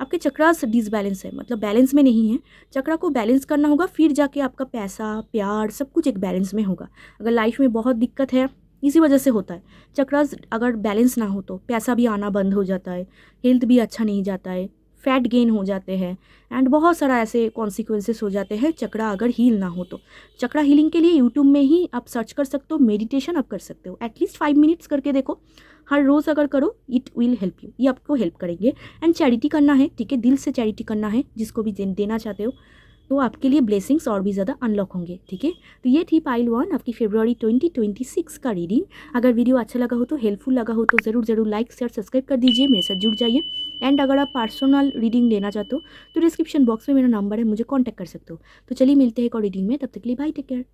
आपके चक्रास डिसबैलेंस है, मतलब बैलेंस में नहीं है, चक्रा को बैलेंस करना होगा, फिर जाके आपका पैसा, प्यार, सब कुछ एक बैलेंस में होगा। अगर लाइफ में बहुत दिक्कत है, इसी वजह से होता है, चक्रास अगर बैलेंस ना हो तो पैसा भी आना बंद हो जाता है, हेल्थ भी अच्छा नहीं जाता है, फैट गेन हो जाते हैं एंड बहुत सारा ऐसे कॉन्सिक्वेंसेस हो जाते हैं चक्रा अगर हील ना हो तो। चक्रा हीलिंग के लिए यूट्यूब में ही आप सर्च कर सकते हो, मेडिटेशन आप कर सकते हो, एटलीस्ट 5 मिनट्स करके देखो, हर रोज़ अगर करो इट विल हेल्प यू, ये आपको हेल्प करेंगे। एंड चैरिटी करना है, ठीक है, दिल से चैरिटी करना है, जिसको भी देना चाहते हो, तो आपके लिए ब्लेसिंग्स और भी ज़्यादा अनलॉक होंगे, ठीक है। तो ये थी पाइल 1 आपकी फरवरी 2026 का रीडिंग। अगर वीडियो अच्छा लगा हो तो, हेल्पफुल लगा हो तो ज़रूर लाइक शेयर सब्सक्राइब कर दीजिए, मेरे साथ जुड़ जाइए। एंड अगर आप पर्सनल रीडिंग लेना चाहते हो तो डिस्क्रिप्शन बॉक्स में मेरा नंबर है, मुझे कॉन्टैक्ट कर सकते हो। तो चलिए मिलते हैं एक और रीडिंग में, तब तक के लिए बाय, टेक केयर।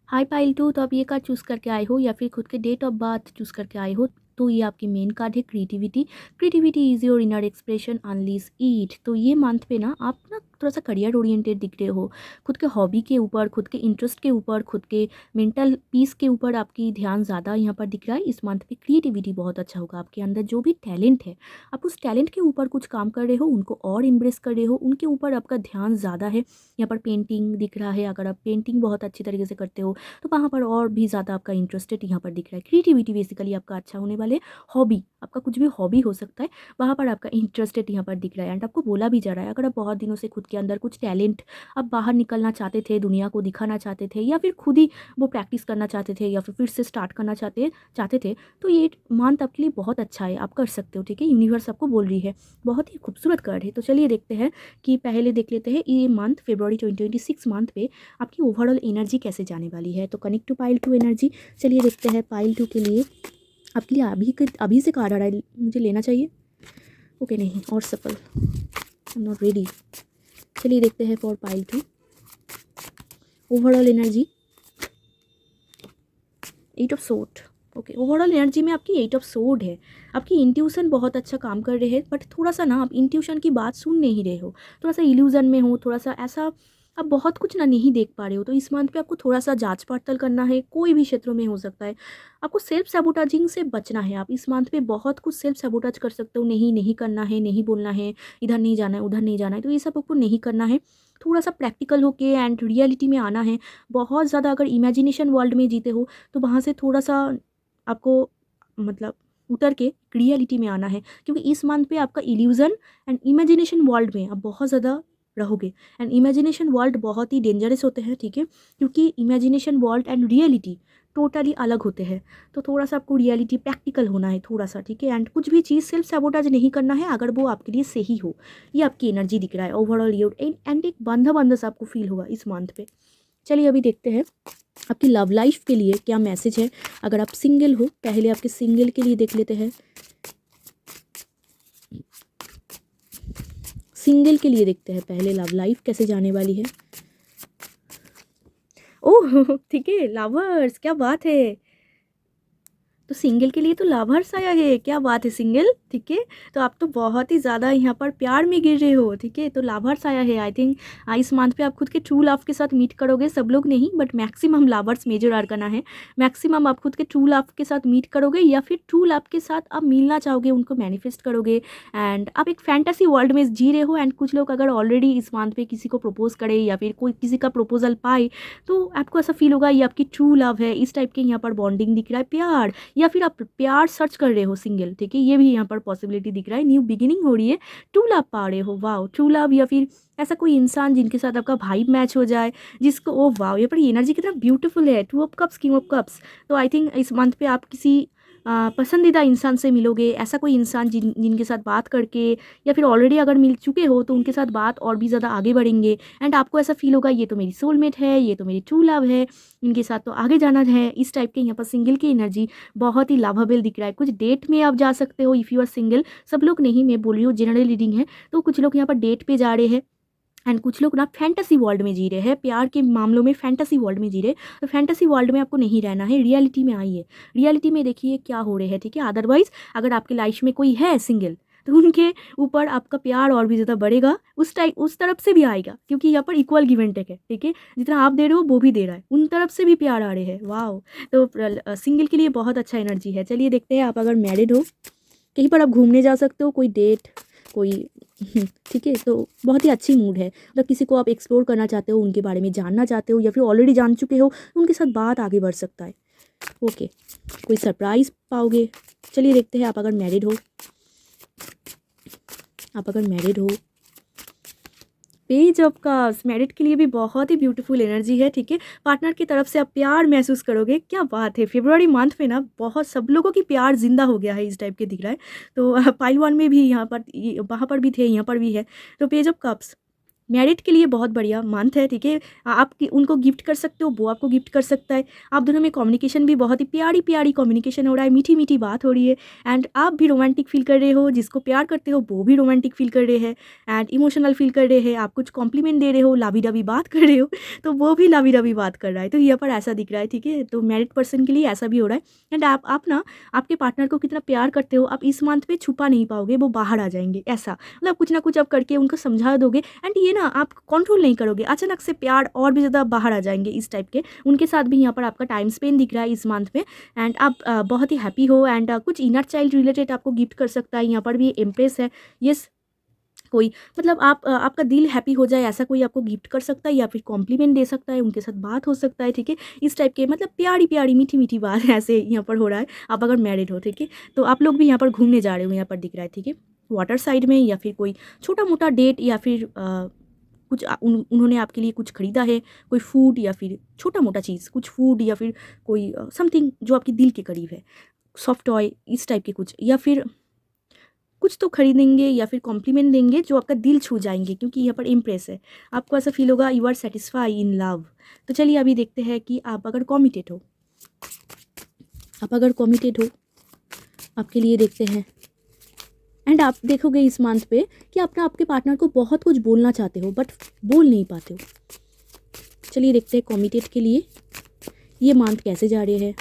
हाय पाइल 2, तो आप ये कार्ड चूज़ करके आए हो या फिर खुद के डेट ऑफ बर्थ चूज़ करके आए हो, तो ये आपकी मेन कार्ड है creativity is your inner expression, unleash it. तो ये मंथ पे ना आप ना थोड़ा सा करियर ओरिएंटेड दिख रहे हो, खुद के हॉबी के ऊपर, खुद के इंटरेस्ट के ऊपर, खुद के मेंटल पीस के ऊपर आपकी ध्यान ज़्यादा यहाँ पर दिख रहा है। इस मंथ पे क्रिएटिविटी बहुत अच्छा होगा, आपके अंदर जो भी टैलेंट है आप उस टैलेंट के ऊपर कुछ काम कर रहे हो, उनको और एम्ब्रेस कर रहे हो, उनके ऊपर आपका ध्यान ज़्यादा है। यहाँ पर पेंटिंग दिख रहा है, अगर आप पेंटिंग बहुत अच्छी तरीके से करते हो तो वहाँ पर और भी ज़्यादा आपका इंटरेस्टेड यहाँ पर दिख रहा है। क्रिएटिविटी बेसिकली आपका अच्छा होने वाले। हॉबी, आपका कुछ भी हॉबी हो सकता है, वहाँ पर आपका इंटरेस्टेड यहाँ पर दिख रहा है। एंड आपको बोला भी जा रहा है, अगर आप बहुत दिनों से खुद के अंदर कुछ टैलेंट आप बाहर निकलना चाहते थे, दुनिया को दिखाना चाहते थे, या फिर खुद ही वो प्रैक्टिस करना चाहते थे, या फिर से स्टार्ट करना चाहते थे, तो ये मंथ आपके लिए बहुत अच्छा है, आप कर सकते हो, ठीक है। यूनिवर्स आपको बोल रही है, बहुत ही खूबसूरत कार्ड है। तो चलिए देखते हैं कि पहले देख लेते हैं ये मंथ फरवरी 2026 मंथ पे आपकी ओवरऑल एनर्जी कैसे जाने वाली है। तो कनेक्ट टू पाइल 2 एनर्जी, चलिए देखते हैं पाइल 2 के लिए आपके लिए अभी से कार्ड आ रहा है, मुझे लेना चाहिए, ओके नहीं, और सफल, आई एम नॉट रेडी। चलिए देखते हैं for pile 2 overall energy, 8 of sword. Okay, overall energy में आपकी 8 ऑफ सोर्ड है। आपकी इंट्यूशन बहुत अच्छा काम कर रहे हैं, बट थोड़ा सा ना आप इंट्यूशन की बात सुन नहीं रहे हो, थोड़ा सा इल्यूजन में हो, थोड़ा सा ऐसा आप बहुत कुछ ना नहीं देख पा रहे हो। तो इस मंथ पे आपको थोड़ा सा जांच पड़ताल करना है, कोई भी क्षेत्रों में हो सकता है। आपको सेल्फ सैबोटाजिंग से बचना है। आप इस मंथ पे बहुत कुछ सेल्फ सैबोटाज कर सकते हो, नहीं करना है, नहीं बोलना है, इधर नहीं जाना है, उधर नहीं जाना है, तो ये सब आपको नहीं करना है। थोड़ा सा प्रैक्टिकल होके एंड रियलिटी में आना है। बहुत ज़्यादा अगर इमेजिनेशन वर्ल्ड में जीते हो तो वहाँ से थोड़ा सा आपको मतलब उतर के रियलिटी में आना है, क्योंकि इस मंथ पे आपका इल्यूजन एंड इमेजिनेशन वर्ल्ड में आप बहुत ज़्यादा रहोगे। एंड इमेजिनेशन वर्ल्ड बहुत ही डेंजरस होते हैं, ठीक है, क्योंकि imagination world and reality totally अलग होते हैं। तो थोड़ा सा आपको रियलिटी प्रैक्टिकल होना है थोड़ा सा, ठीक है। एंड कुछ भी चीज़ सेल्फ सैबोटाज नहीं करना है अगर वो आपके लिए सही हो। ये आपकी एनर्जी दिख रहा है ओवरऑल यूर एंड एक बंधा सा आपको फील होगा इस मंथ पे। चलिए अभी देखते हैं आपकी लव लाइफ के लिए क्या मैसेज है। अगर आप सिंगल हो, पहले आपके सिंगल के लिए देख लेते हैं। सिंगल के लिए देखते हैं पहले लव लाइफ कैसे जाने वाली है। ओह ठीक है, लवर्स, क्या बात है। तो सिंगल के लिए तो लवर्स आया है, क्या बात है सिंगल, ठीक है। तो आप तो बहुत ही ज़्यादा यहाँ पर प्यार में गिर रहे हो, ठीक है। तो लवर्स आया है। आई थिंक इस मंथ पे आप खुद के ट्रू लव के साथ मीट करोगे, सब लोग नहीं but maximum lovers major arcana है। मैक्सिमम आप खुद के ट्रू लव के साथ मीट करोगे, या फिर ट्रू लव के साथ आप मिलना चाहोगे, उनको मैनिफेस्ट करोगे। एंड आप एक फैंटेसी वर्ल्ड में जी रहे हो। एंड कुछ लोग अगर ऑलरेडी इस मंथ पे किसी को प्रपोज करे या फिर कोई किसी का प्रपोजल पाए, तो आपको ऐसा फील होगा ये आपकी ट्रू लव है। इस टाइप के यहाँ पर बॉन्डिंग दिख रहा है, प्यार, या फिर आप प्यार सर्च कर रहे हो सिंगल, ठीक है, ये भी यहाँ पर पॉसिबिलिटी दिख रहा है। न्यू बिगिनिंग हो रही है, ट्रू लव पा रहे हो, वाओ ट्रू लव, या फिर ऐसा कोई इंसान जिनके साथ आपका वाइब मैच हो जाए, जिसको ओ वाओ, यहाँ पर एनर्जी कितना ब्यूटीफुल है, 2 of cups, king of cups. तो आई थिंक इस मंथ पे आप किसी पसंदीदा इंसान से मिलोगे, ऐसा कोई इंसान जिनके साथ बात करके, या फिर ऑलरेडी अगर मिल चुके हो तो उनके साथ बात और भी ज़्यादा आगे बढ़ेंगे। एंड आपको ऐसा फील होगा ये तो मेरी सोलमेट है, ये तो मेरी ट्रू लव है, इनके साथ तो आगे जाना है। इस टाइप के यहाँ पर सिंगल की एनर्जी बहुत ही लवेबल दिख रहा है। कुछ डेट में आप जा सकते हो इफ़ यू आर सिंगल, सब लोग नहीं, मैं बोल रही हूँ जनरल रीडिंग है। तो कुछ लोग यहाँ पर डेट पे जा रहे हैं, एंड कुछ लोग ना फैंटेसी वर्ल्ड में जी रहे हैं, प्यार के मामलों में फैंटेसी वर्ल्ड में जी रहे। तो फैंटेसी वर्ल्ड में आपको नहीं रहना है, रियलिटी में आइए, रियलिटी में देखिए क्या हो रहे हैं, ठीक है। अदरवाइज अगर आपकी लाइफ में कोई है सिंगल, तो उनके ऊपर आपका प्यार और भी ज़्यादा बढ़ेगा, उस तरफ से भी आएगा, क्योंकि यहाँ पर इक्वल गिव एंड टेक है, ठीक है। जितना आप दे रहे हो वो भी दे रहा है, उन तरफ से भी प्यार आ रहे हैं, वाओ। तो सिंगल के लिए बहुत अच्छा एनर्जी है। चलिए देखते हैं, आप अगर मैरिड हो, कहीं पर आप घूमने जा सकते हो, कोई डेट, कोई ठीक है, तो बहुत ही अच्छी मूड है। मतलब किसी को आप एक्सप्लोर करना चाहते हो, उनके बारे में जानना चाहते हो, या फिर ऑलरेडी जान चुके हो, उनके साथ बात आगे बढ़ सकता है। ओके, कोई सरप्राइज़ पाओगे। चलिए देखते हैं, आप अगर मैरिड हो, आप अगर मैरिड हो, पेज ऑफ कप्स मैरिड के लिए भी बहुत ही ब्यूटीफुल एनर्जी है, ठीक है। पार्टनर की तरफ से आप प्यार महसूस करोगे, क्या बात है। फरवरी मंथ में ना बहुत सब लोगों की प्यार जिंदा हो गया है, इस टाइप के दिख रहा है। तो पाइल वन में भी यहाँ पर, वहाँ पर भी थे, यहाँ पर भी है। तो पेज ऑफ कप्स मैरिड के लिए बहुत बढ़िया मंथ है, ठीक है। आप उनको गिफ्ट कर सकते हो, वो आपको गिफ्ट कर सकता है। आप दोनों में कम्युनिकेशन भी बहुत ही प्यारी प्यारी कम्युनिकेशन हो रहा है, मीठी मीठी बात हो रही है। एंड आप भी रोमांटिक फील कर रहे हो, जिसको प्यार करते हो वो भी रोमांटिक फील कर रहे हैं एंड इमोशनल फील कर रहे हैं। आप कुछ कॉम्प्लीमेंट दे रहे हो, लावी डबी बात कर रहे हो, तो वो भी लावी डबी बात कर रहा है। तो यहाँ पर ऐसा दिख रहा है, ठीक है। तो मैरिड पर्सन के लिए ऐसा भी हो रहा है। एंड आप ना आपके पार्टनर को कितना प्यार करते हो, आप इस मंथ में छुपा नहीं पाओगे, वो बाहर आ जाएंगे। ऐसा मतलब कुछ ना कुछ आप करके उनको समझा दोगे एंड ये ना आप कंट्रोल नहीं करोगे, अचानक से प्यार और भी ज़्यादा बाहर आ जाएंगे, इस टाइप के। उनके साथ भी यहाँ पर आपका टाइम स्पेंड दिख रहा है इस मंथ में। एंड आप बहुत ही हैप्पी हो एंड कुछ इनर चाइल्ड रिलेटेड आपको गिफ्ट कर सकता है। यहाँ पर भी एम्प्रेस है, यस। कोई मतलब आपका दिल हैप्पी हो जाए ऐसा कोई आपको गिफ्ट कर सकता है या फिर कॉम्प्लीमेंट दे सकता है, उनके साथ बात हो सकता है, ठीक है। इस टाइप के मतलब प्यारी प्यारी मीठी मीठी बात ऐसे यहाँ पर हो रहा है। आप अगर मैरिड हो, ठीक है, तो आप लोग भी यहाँ पर घूमने जा रहे हो, यहाँ पर दिख रहा है, ठीक है। वाटर साइड में या फिर कोई छोटा मोटा डेट या फिर कुछ उन्होंने आपके लिए कुछ खरीदा है, कोई फूड या फिर छोटा मोटा चीज़, कुछ फूड या फिर कोई समथिंग जो आपके दिल के करीब है, सॉफ्ट टॉय, इस टाइप के कुछ, या फिर कुछ तो खरीदेंगे या फिर कॉम्प्लीमेंट देंगे जो आपका दिल छू जाएंगे, क्योंकि यहाँ पर इम्प्रेस है। आपको ऐसा फील होगा you are satisfy in love. तो चलिए अभी देखते हैं कि आप अगर कमिटेड हो, आपके लिए देखते हैं। एंड आप देखोगे इस मंथ पे कि आपके पार्टनर को बहुत कुछ बोलना चाहते हो बट बोल नहीं पाते हो। चलिए देखते हैं कमिटेड के लिए ये मंथ कैसे जा रहे हैं।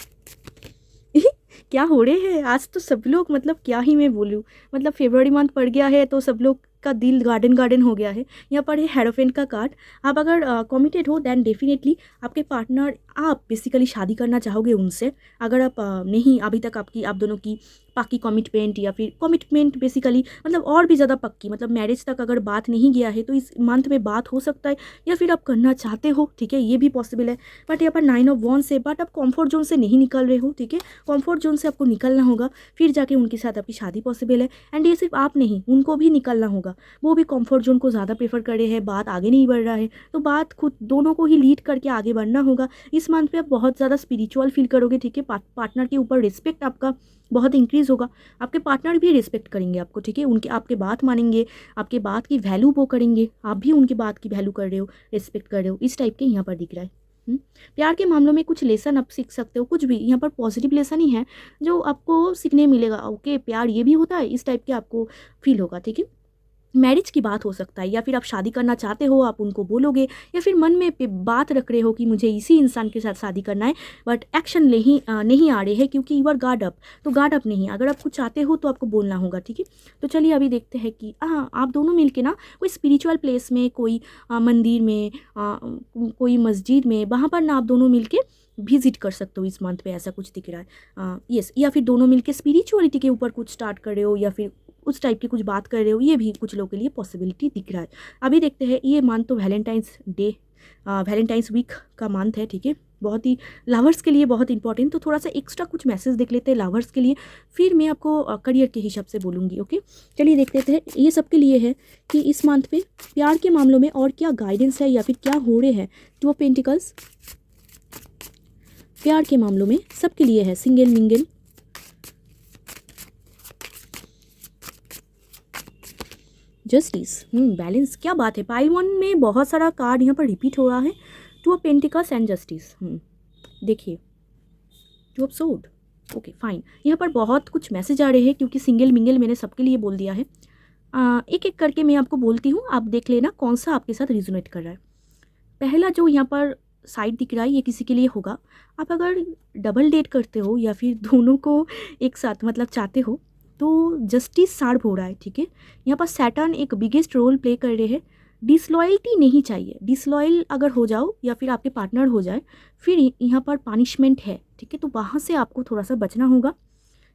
क्या हो रहे हैं आज तो सब लोग, मतलब क्या ही मैं बोलूँ, मतलब फरवरी मंथ पड़ गया है तो सब लोग का दिल गार्डन गार्डन हो गया है। यहाँ पर है हेरोफेंट का कार्ड। आप अगर कमिटेड हो देन डेफिनेटली आपके पार्टनर, आप बेसिकली शादी करना चाहोगे उनसे। अगर आप नहीं, अभी तक आप दोनों की पक्की कमिटमेंट या फिर कमिटमेंट बेसिकली मतलब और भी ज़्यादा पक्की, मतलब मैरिज तक अगर बात नहीं गया है तो इस मंथ में बात हो सकता है, या फिर आप करना चाहते हो, ठीक है, ये भी पॉसिबल है। बट यहाँ पर 9 ऑफ वॉन्ड्स है, बट आप कॉम्फर्ट जोन से नहीं निकल रहे हो, ठीक है। कॉम्फर्ट जोन से आपको निकलना होगा, फिर जाके उनके साथ आपकी शादी पॉसिबल है। एंड ये सिर्फ आप नहीं, उनको भी निकलना होगा। वो भी कॉम्फर्ट जोन को ज़्यादा प्रेफर कर रहे हैं, बात आगे नहीं बढ़ रहा है, तो बात खुद दोनों को ही लीड करके आगे बढ़ना होगा। इस मंथ पे आप बहुत ज़्यादा स्पिरिचुअल फील करोगे, ठीक है। पार्टनर के ऊपर रिस्पेक्ट आपका बहुत इंक्रीज़ होगा। आपके पार्टनर भी रिस्पेक्ट करेंगे आपको, ठीक है। आपके बात मानेंगे, आपके बात की वैल्यू वो करेंगे, आप भी उनकी बात की वैल्यू कर रहे हो, रिस्पेक्ट कर रहे हो, इस टाइप के यहाँ पर दिख रहा है। प्यार के मामलों में कुछ लेसन आप सीख सकते हो, कुछ भी यहाँ पर पॉजिटिव लेसन ही है जो आपको सीखने मिलेगा। ओके, प्यार ये भी होता है, इस टाइप के आपको फील होगा, ठीक है। मैरिज की बात हो सकता है, या फिर आप शादी करना चाहते हो, आप उनको बोलोगे, या फिर मन में बात रख रहे हो कि मुझे इसी इंसान के साथ शादी करना है, बट एक्शन नहीं आ रहे हैं क्योंकि यू आर गार्ड अप। तो गार्ड अप नहीं, अगर आप कुछ चाहते हो तो आपको बोलना होगा, ठीक है। तो चलिए अभी देखते हैं कि आप दोनों मिलके ना कोई स्पिरिचुअल प्लेस में, कोई मंदिर में, कोई मस्जिद में, वहाँ पर ना आप दोनों मिलके विजिट कर सकते हो इस मंथ पे, ऐसा कुछ दिख रहा है। यस, या फिर दोनों मिलके स्पिरिचुअलिटी के ऊपर कुछ स्टार्ट कर रहे हो, या फिर उस टाइप की कुछ बात कर रहे हो, ये भी कुछ लोगों के लिए पॉसिबिलिटी दिख रहा है। अभी देखते हैं, ये मंथ तो वैलेंटाइंस वीक का मंथ है, ठीक है। बहुत ही लवर्स के लिए बहुत इंपॉर्टेंट। तो थोड़ा सा एक्स्ट्रा कुछ मैसेज देख लेते हैं लवर्स के लिए, फिर मैं आपको करियर के हिसाब से बोलूँगी। ओके, चलिए देख लेते हैं ये सबके लिए है कि इस मंथ पे प्यार के मामलों में और क्या गाइडेंस है या फिर क्या हो रहे हैं। 2 ऑफ पेंटिकल्स प्यार के मामलों में सबके लिए है, सिंगल मिंगल, जस्टिस, बैलेंस, क्या बात है। पाइल 1 में बहुत सारा कार्ड यहाँ पर रिपीट हो रहा है। 2 ऑफ पेंटिकल्स एंड जस्टिस, देखिए 2 ऑफ सोर्ड। ओके फाइन, यहाँ पर बहुत कुछ मैसेज आ रहे हैं क्योंकि सिंगल मिंगल मैंने सबके लिए बोल दिया है। एक एक करके मैं आपको बोलती हूँ, आप देख लेना कौन सा आपके साथ रिजोनेट कर रहा है। पहला जो यहाँ पर साइड दिख रहा है ये किसी के लिए होगा। आप अगर डबल डेट करते हो या फिर दोनों को एक साथ मतलब चाहते हो तो जस्टिस शार्प हो रहा है, ठीक है। यहाँ पर सैटर्न एक बिगेस्ट रोल प्ले कर रहे हैं। डिसलॉयल्टी नहीं चाहिए, डिसलॉयल अगर हो जाओ या फिर आपके पार्टनर हो जाए फिर यहाँ पर पनिशमेंट है, ठीक है। तो वहाँ से आपको थोड़ा सा बचना होगा।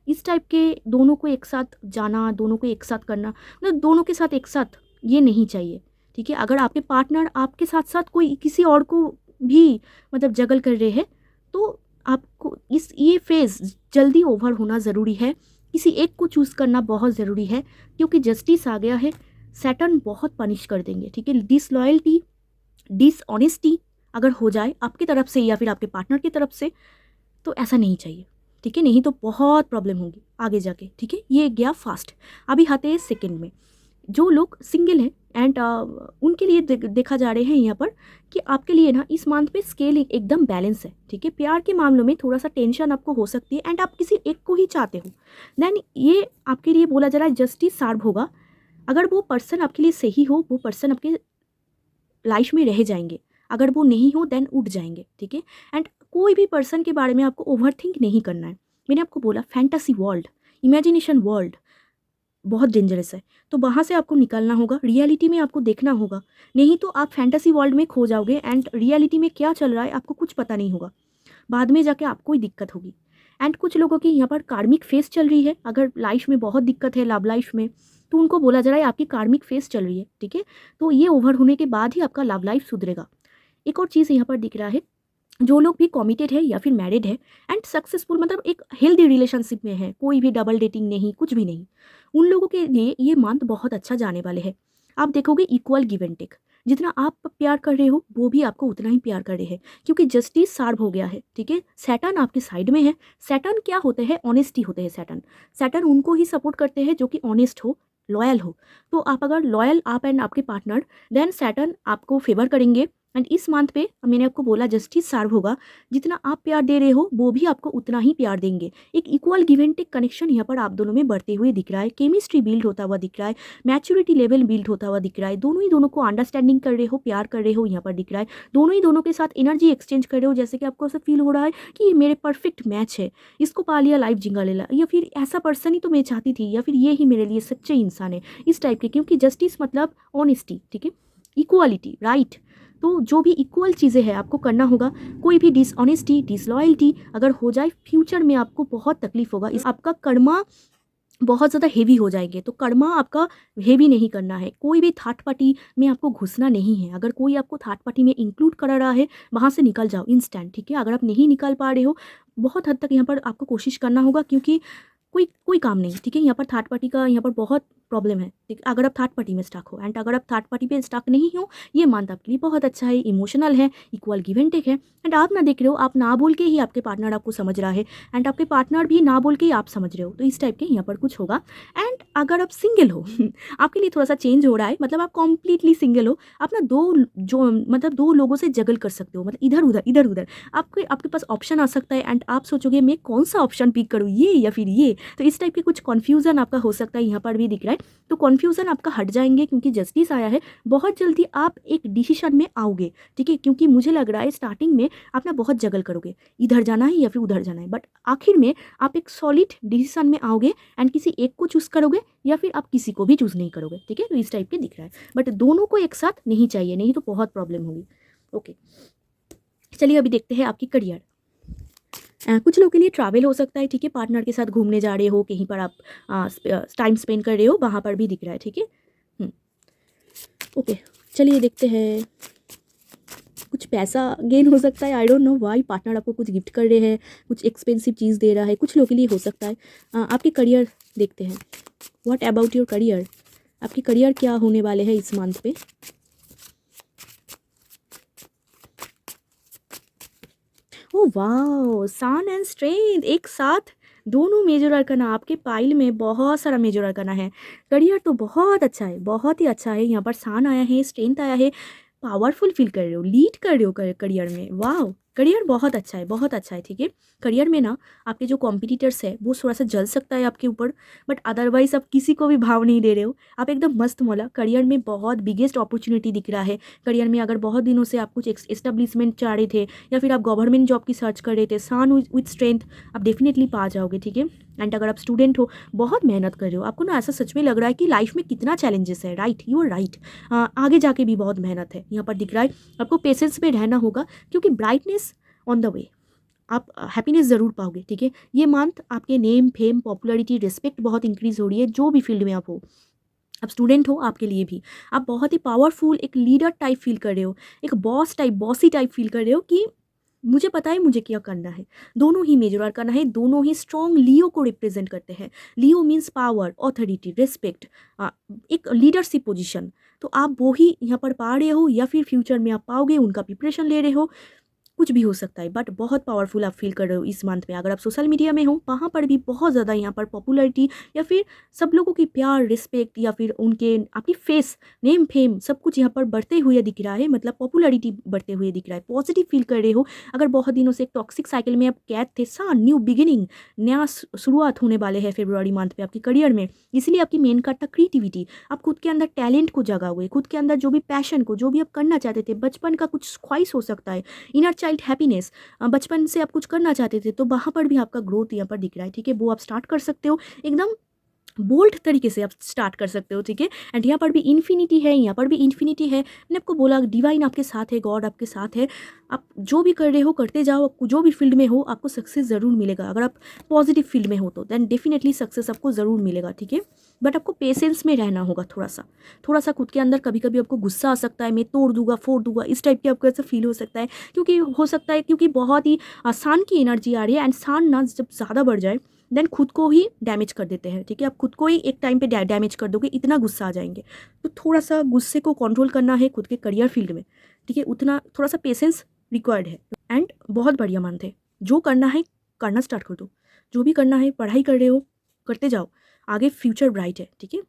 इस टाइप के दोनों को एक साथ जाना, दोनों को एक साथ करना, मतलब दोनों के साथ एक साथ ये नहीं चाहिए, ठीक है। अगर आपके पार्टनर आपके साथ साथ कोई किसी और को भी मतलब जगल कर रहे हैं तो आपको ये फेज़ जल्दी ओवर होना ज़रूरी है। किसी एक को चूज़ करना बहुत ज़रूरी है क्योंकि जस्टिस आ गया है सैटर्न बहुत पनिश कर देंगे, ठीक है। डिसलॉयल्टी, डिसऑनेस्टी अगर हो जाए आपकी तरफ से या फिर आपके पार्टनर की तरफ से, तो ऐसा नहीं चाहिए, ठीक है। नहीं तो बहुत प्रॉब्लम होगी आगे जाके, ठीक है। ये गया फास्ट। अभी आते हैं सेकंड में। जो लोग सिंगल हैं एंड उनके लिए देखा जा रहे हैं यहाँ पर कि आपके लिए ना इस मंथ पे स्केल एकदम बैलेंस है, ठीक है। प्यार के मामलों में थोड़ा सा टेंशन आपको हो सकती है एंड आप किसी एक को ही चाहते हो, देन ये आपके लिए बोला जा रहा है जस्टिस सर्व होगा। अगर वो पर्सन आपके लिए सही हो, वो पर्सन आपके लाइफ में रह जाएंगे, अगर वो नहीं हो देन उठ जाएंगे, ठीक है। एंड कोई भी पर्सन के बारे में आपको ओवर थिंक नहीं करना है। मैंने आपको बोला फैंटेसी वर्ल्ड, इमेजिनेशन वर्ल्ड बहुत डेंजरस है, तो वहाँ से आपको निकलना होगा, रियलिटी में आपको देखना होगा। नहीं तो आप फैंटेसी वर्ल्ड में खो जाओगे एंड रियलिटी में क्या चल रहा है आपको कुछ पता नहीं होगा, बाद में जाके आपको ही दिक्कत होगी। एंड कुछ लोगों की यहाँ पर कार्मिक फेस चल रही है, अगर लाइफ में बहुत दिक्कत है लव लाइफ में, तो उनको बोला जा रहा है आपकी कार्मिक फेस चल रही है, ठीक है। तो ये ओवर होने के बाद ही आपका लव लाइफ सुधरेगा। एक और चीज़ यहाँ पर दिख रहा है, जो लोग भी कमिटेड है या फिर मैरिड है एंड सक्सेसफुल, मतलब एक हेल्दी रिलेशनशिप में है, कोई भी डबल डेटिंग नहीं, कुछ भी नहीं, उन लोगों के लिए ये मंथ बहुत अच्छा जाने वाले हैं। आप देखोगे इक्वल गिव एंड टेक, जितना आप प्यार कर रहे हो वो भी आपको उतना ही प्यार कर रहे हैं, क्योंकि जस्टिस सर्व हो गया है, ठीक है। सैटर्न आपके साइड में है। सैटर्न क्या होते हैं? ऑनेस्टी होते हैं सैटर्न। सैटर्न उनको ही सपोर्ट करते हैं जो कि ऑनेस्ट हो, लॉयल हो। तो आप अगर लॉयल, आप एंड आपके पार्टनर, देन सैटर्न आपको फेवर करेंगे। एंड इस मंथ पे मैंने आपको बोला जस्टिस सर्व होगा, जितना आप प्यार दे रहे हो वो भी आपको उतना ही प्यार देंगे। एक equal give and take connection यहाँ पर आप दोनों में बढ़ते हुए दिख रहा है, केमिस्ट्री बिल्ड होता हुआ दिख रहा है, मैच्योरिटी लेवल बिल्ड होता हुआ दिख रहा है। दोनों ही दोनों को अंडरस्टैंडिंग कर रहे हो, प्यार कर रहे हो, यहाँ पर दिख रहा है। दोनों ही दोनों के साथ एनर्जी एक्सचेंज कर रहे हो, जैसे कि आपको ऐसा फील हो रहा है कि ये मेरे परफेक्ट मैच है, इसको पा लिया लाइफ जिंगा ले लिया, या फिर ऐसा पर्सन ही तो मैं चाहती थी, या फिर ये ही मेरे लिए सच्चे इंसान है, इस टाइप के। क्योंकि जस्टिस मतलब ऑनेस्टी, ठीक है, इक्वालिटी, राइट। तो जो भी इक्वल चीज़ें हैं आपको करना होगा। कोई भी डिसऑनेस्टी, डिसलॉयल्टी अगर हो जाए फ्यूचर में आपको बहुत तकलीफ होगा। इस आपका कर्मा बहुत ज़्यादा हेवी हो जाएंगे, तो कर्मा आपका हेवी नहीं करना है। कोई भी थर्ड पार्टी में आपको घुसना नहीं है। अगर कोई आपको थर्ड पार्टी में इंक्लूड करा रहा है, वहाँ से निकल जाओ इंस्टेंट, ठीक है। अगर आप नहीं निकल पा रहे हो, बहुत हद तक यहाँ पर आपको कोशिश करना होगा, क्योंकि कोई काम नहीं, ठीक है। यहाँ पर थर्ड पार्टी का यहाँ पर बहुत प्रॉब्लम है, ठीक है। अगर आप थर्ड पार्टी में स्टक हो, एंड अगर आप थर्ड पार्टी पे स्टक नहीं हो, ये मंथ आपके लिए बहुत अच्छा है, इमोशनल है, इक्वल गिव एंड टेक है। एंड आप ना देख रहे हो, आप ना बोल के ही आपके पार्टनर आपको समझ रहा है, एंड आपके पार्टनर भी ना बोल के ही आप समझ रहे हो, तो इस टाइप के यहाँ पर कुछ होगा। एंड अगर आप सिंगल हो आपके लिए थोड़ा सा चेंज हो रहा है, मतलब आप कॉम्प्लीटली सिंगल हो, आप ना दो लोगों से जगल कर सकते हो, मतलब इधर उधर आपके पास ऑप्शन आ सकता है। एंड आप सोचोगे मैं कौन सा ऑप्शन पिक करूँ, ये या फिर ये, तो इस टाइप के कुछ कन्फ्यूज़न आपका हो सकता है, यहाँ पर भी दिख रहा है। तो कन्फ्यूज़न आपका हट जाएंगे, क्योंकि जस्टिस आया है। बहुत जल्दी आप एक डिसीजन में आओगे, ठीक है। क्योंकि मुझे लग रहा है स्टार्टिंग में आप ना बहुत जगल करोगे, इधर जाना है या फिर उधर जाना है, बट आखिर में आप एक सॉलिड डिसीजन में आओगे एंड किसी एक को चूज़ करोगे, या फिर आप किसी को भी चूज़ नहीं करोगे, ठीक है। तो इस टाइप के दिख रहा है, बट दोनों को एक साथ नहीं चाहिए, नहीं तो बहुत प्रॉब्लम होगी। ओके, चलिए अभी देखते हैं आपकी करियर। कुछ लोगों के लिए ट्रैवल हो सकता है, ठीक है। पार्टनर के साथ घूमने जा रहे हो, कहीं पर आप टाइम स्पेंड कर रहे हो, वहाँ पर भी दिख रहा है, ठीक है। ओके, चलिए देखते हैं। कुछ पैसा गेन हो सकता है, I don't know why. Partner आपको कुछ गिफ्ट कर रहे हैं, कुछ एक्सपेंसिव चीज़ दे रहा है, कुछ लोगों के लिए हो सकता है। आपके करियर देखते हैं। What about your career? आपके करियर क्या होने वाले हैं इस मंथ पे? ओ वाह, सन एंड स्ट्रेंथ एक साथ, दोनों मेजर अरकाना आपके पाइल में, बहुत सारा मेजर अरकाना है। करियर तो बहुत अच्छा है, बहुत ही अच्छा है। यहाँ पर सन आया है, स्ट्रेंथ आया है, पावरफुल फील कर रहे हो, लीड कर रहे हो करियर में। वाह, करियर बहुत अच्छा है, बहुत अच्छा है, ठीक है। करियर में ना आपके जो कॉम्पिटिटर्स है वो थोड़ा सा जल सकता है आपके ऊपर, बट अदरवाइज आप किसी को भी भाव नहीं दे रहे हो, आप एकदम मस्त मौला। करियर में बहुत बिगेस्ट अपॉर्चुनिटी दिख रहा है। करियर में अगर बहुत दिनों से आप कुछ एस्टेब्लिशमेंट चाह रहे थे, या फिर आप गवर्नमेंट जॉब की सर्च कर रहे थे, सन विथ स्ट्रेंथ आप डेफिनेटली पा जाओगे, ठीक है। एंड अगर आप स्टूडेंट हो, बहुत मेहनत कर रहे हो, आपको ना ऐसा सच में लग रहा है कि लाइफ में कितना चैलेंजेस है, राइट, यू आर राइट। आगे जाके भी बहुत मेहनत है, यहाँ पर दिख रहा है। आपको पेशेंस में रहना होगा, क्योंकि ब्राइटनेस ऑन द वे, आप हैप्पीनेस ज़रूर पाओगे, ठीक है। ये मंथ आपके नेम, फेम, पॉपुलैरिटी, रिस्पेक्ट बहुत इंक्रीज़ हो रही है, जो भी फील्ड में आप हो। आप स्टूडेंट हो, आपके लिए भी आप बहुत ही पावरफुल एक लीडर टाइप फील कर रहे हो, एक boss type, bossy type feel कर रहे हो कि मुझे पता है मुझे क्या करना है। दोनों ही मेजर और करना है, दोनों ही स्ट्रॉन्ग लियो को रिप्रेजेंट करते हैं। लियो मीन्स पावर, ऑथोरिटी, रिस्पेक्ट, एक लीडरशिप पोजीशन। तो आप वो ही यहाँ पर पा रहे हो या फिर फ्यूचर में आप पाओगे, उनका प्रिपरेशन ले रहे हो, कुछ भी हो सकता है, बट बहुत पावरफुल आप फील कर रहे हो इस मंथ में। अगर आप सोशल मीडिया में हो वहाँ पर भी बहुत ज़्यादा यहाँ पर पॉपुलैरिटी या फिर सब लोगों की प्यार, रिस्पेक्ट या फिर उनके आपकी फेस, नेम, फेम सब कुछ यहाँ पर बढ़ते हुए दिख रहा है, मतलब पॉपुलैरिटी बढ़ते हुए दिख रहा है, पॉजिटिव फील कर रहे हो। अगर बहुत दिनों से एक टॉक्सिक साइकिल में आप कैद थे, न्यू बिगिनिंग, नया शुरुआत होने वाले हैं फेब्रुआरी मंथ में आपके करियर में। इसलिए आपकी मेन कार्ड था क्रिएटिविटी। आप खुद के अंदर टैलेंट को जगाओगे, खुद के अंदर जो भी पैशन को, जो भी आप करना चाहते थे, बचपन का कुछ ख्वाहिश हो सकता है, इनर चाइल्ड हैप्पीनेस, बचपन से आप कुछ करना चाहते थे, तो वहाँ पर भी आपका ग्रोथ यहाँ पर दिख रहा है। ठीक है, वो आप स्टार्ट कर सकते हो, एकदम बोल्ड तरीके से आप स्टार्ट कर सकते हो। ठीक है, एंड यहाँ पर भी इन्फिनिटी है, यहाँ पर भी इन्फिनिटी है। मैंने आपको बोला डिवाइन आपके साथ है, गॉड आपके साथ है। आप जो भी कर रहे हो करते जाओ, आपको जो भी फील्ड में हो आपको सक्सेस ज़रूर मिलेगा। अगर आप पॉजिटिव फील्ड में हो तो देन डेफिनेटली सक्सेस आपको ज़रूर मिलेगा। ठीक है, बट आपको पेशेंस में रहना होगा। थोड़ा सा खुद के अंदर कभी कभी आपको गुस्सा आ सकता है, मैं तोड़ दूंगा, फोड़ दूंगा, इस टाइप की आपको ऐसा फील हो सकता है, क्योंकि बहुत ही आसान की एनर्जी आ रही है, एंड सान ना जब ज़्यादा बढ़ जाए देन खुद को ही डैमेज कर देते हैं। ठीक है, आप खुद को ही एक टाइम पे डैमेज कर दोगे, इतना गुस्सा आ जाएंगे। तो थोड़ा सा गुस्से को कंट्रोल करना है खुद के करियर फील्ड में। ठीक है, उतना थोड़ा सा पेशेंस रिक्वायर्ड है। एंड बहुत बढ़िया मंथ है, जो करना है करना स्टार्ट कर दो, जो भी करना है, पढ़ाई कर रहे हो करते जाओ, आगे फ्यूचर ब्राइट है। ठीक है,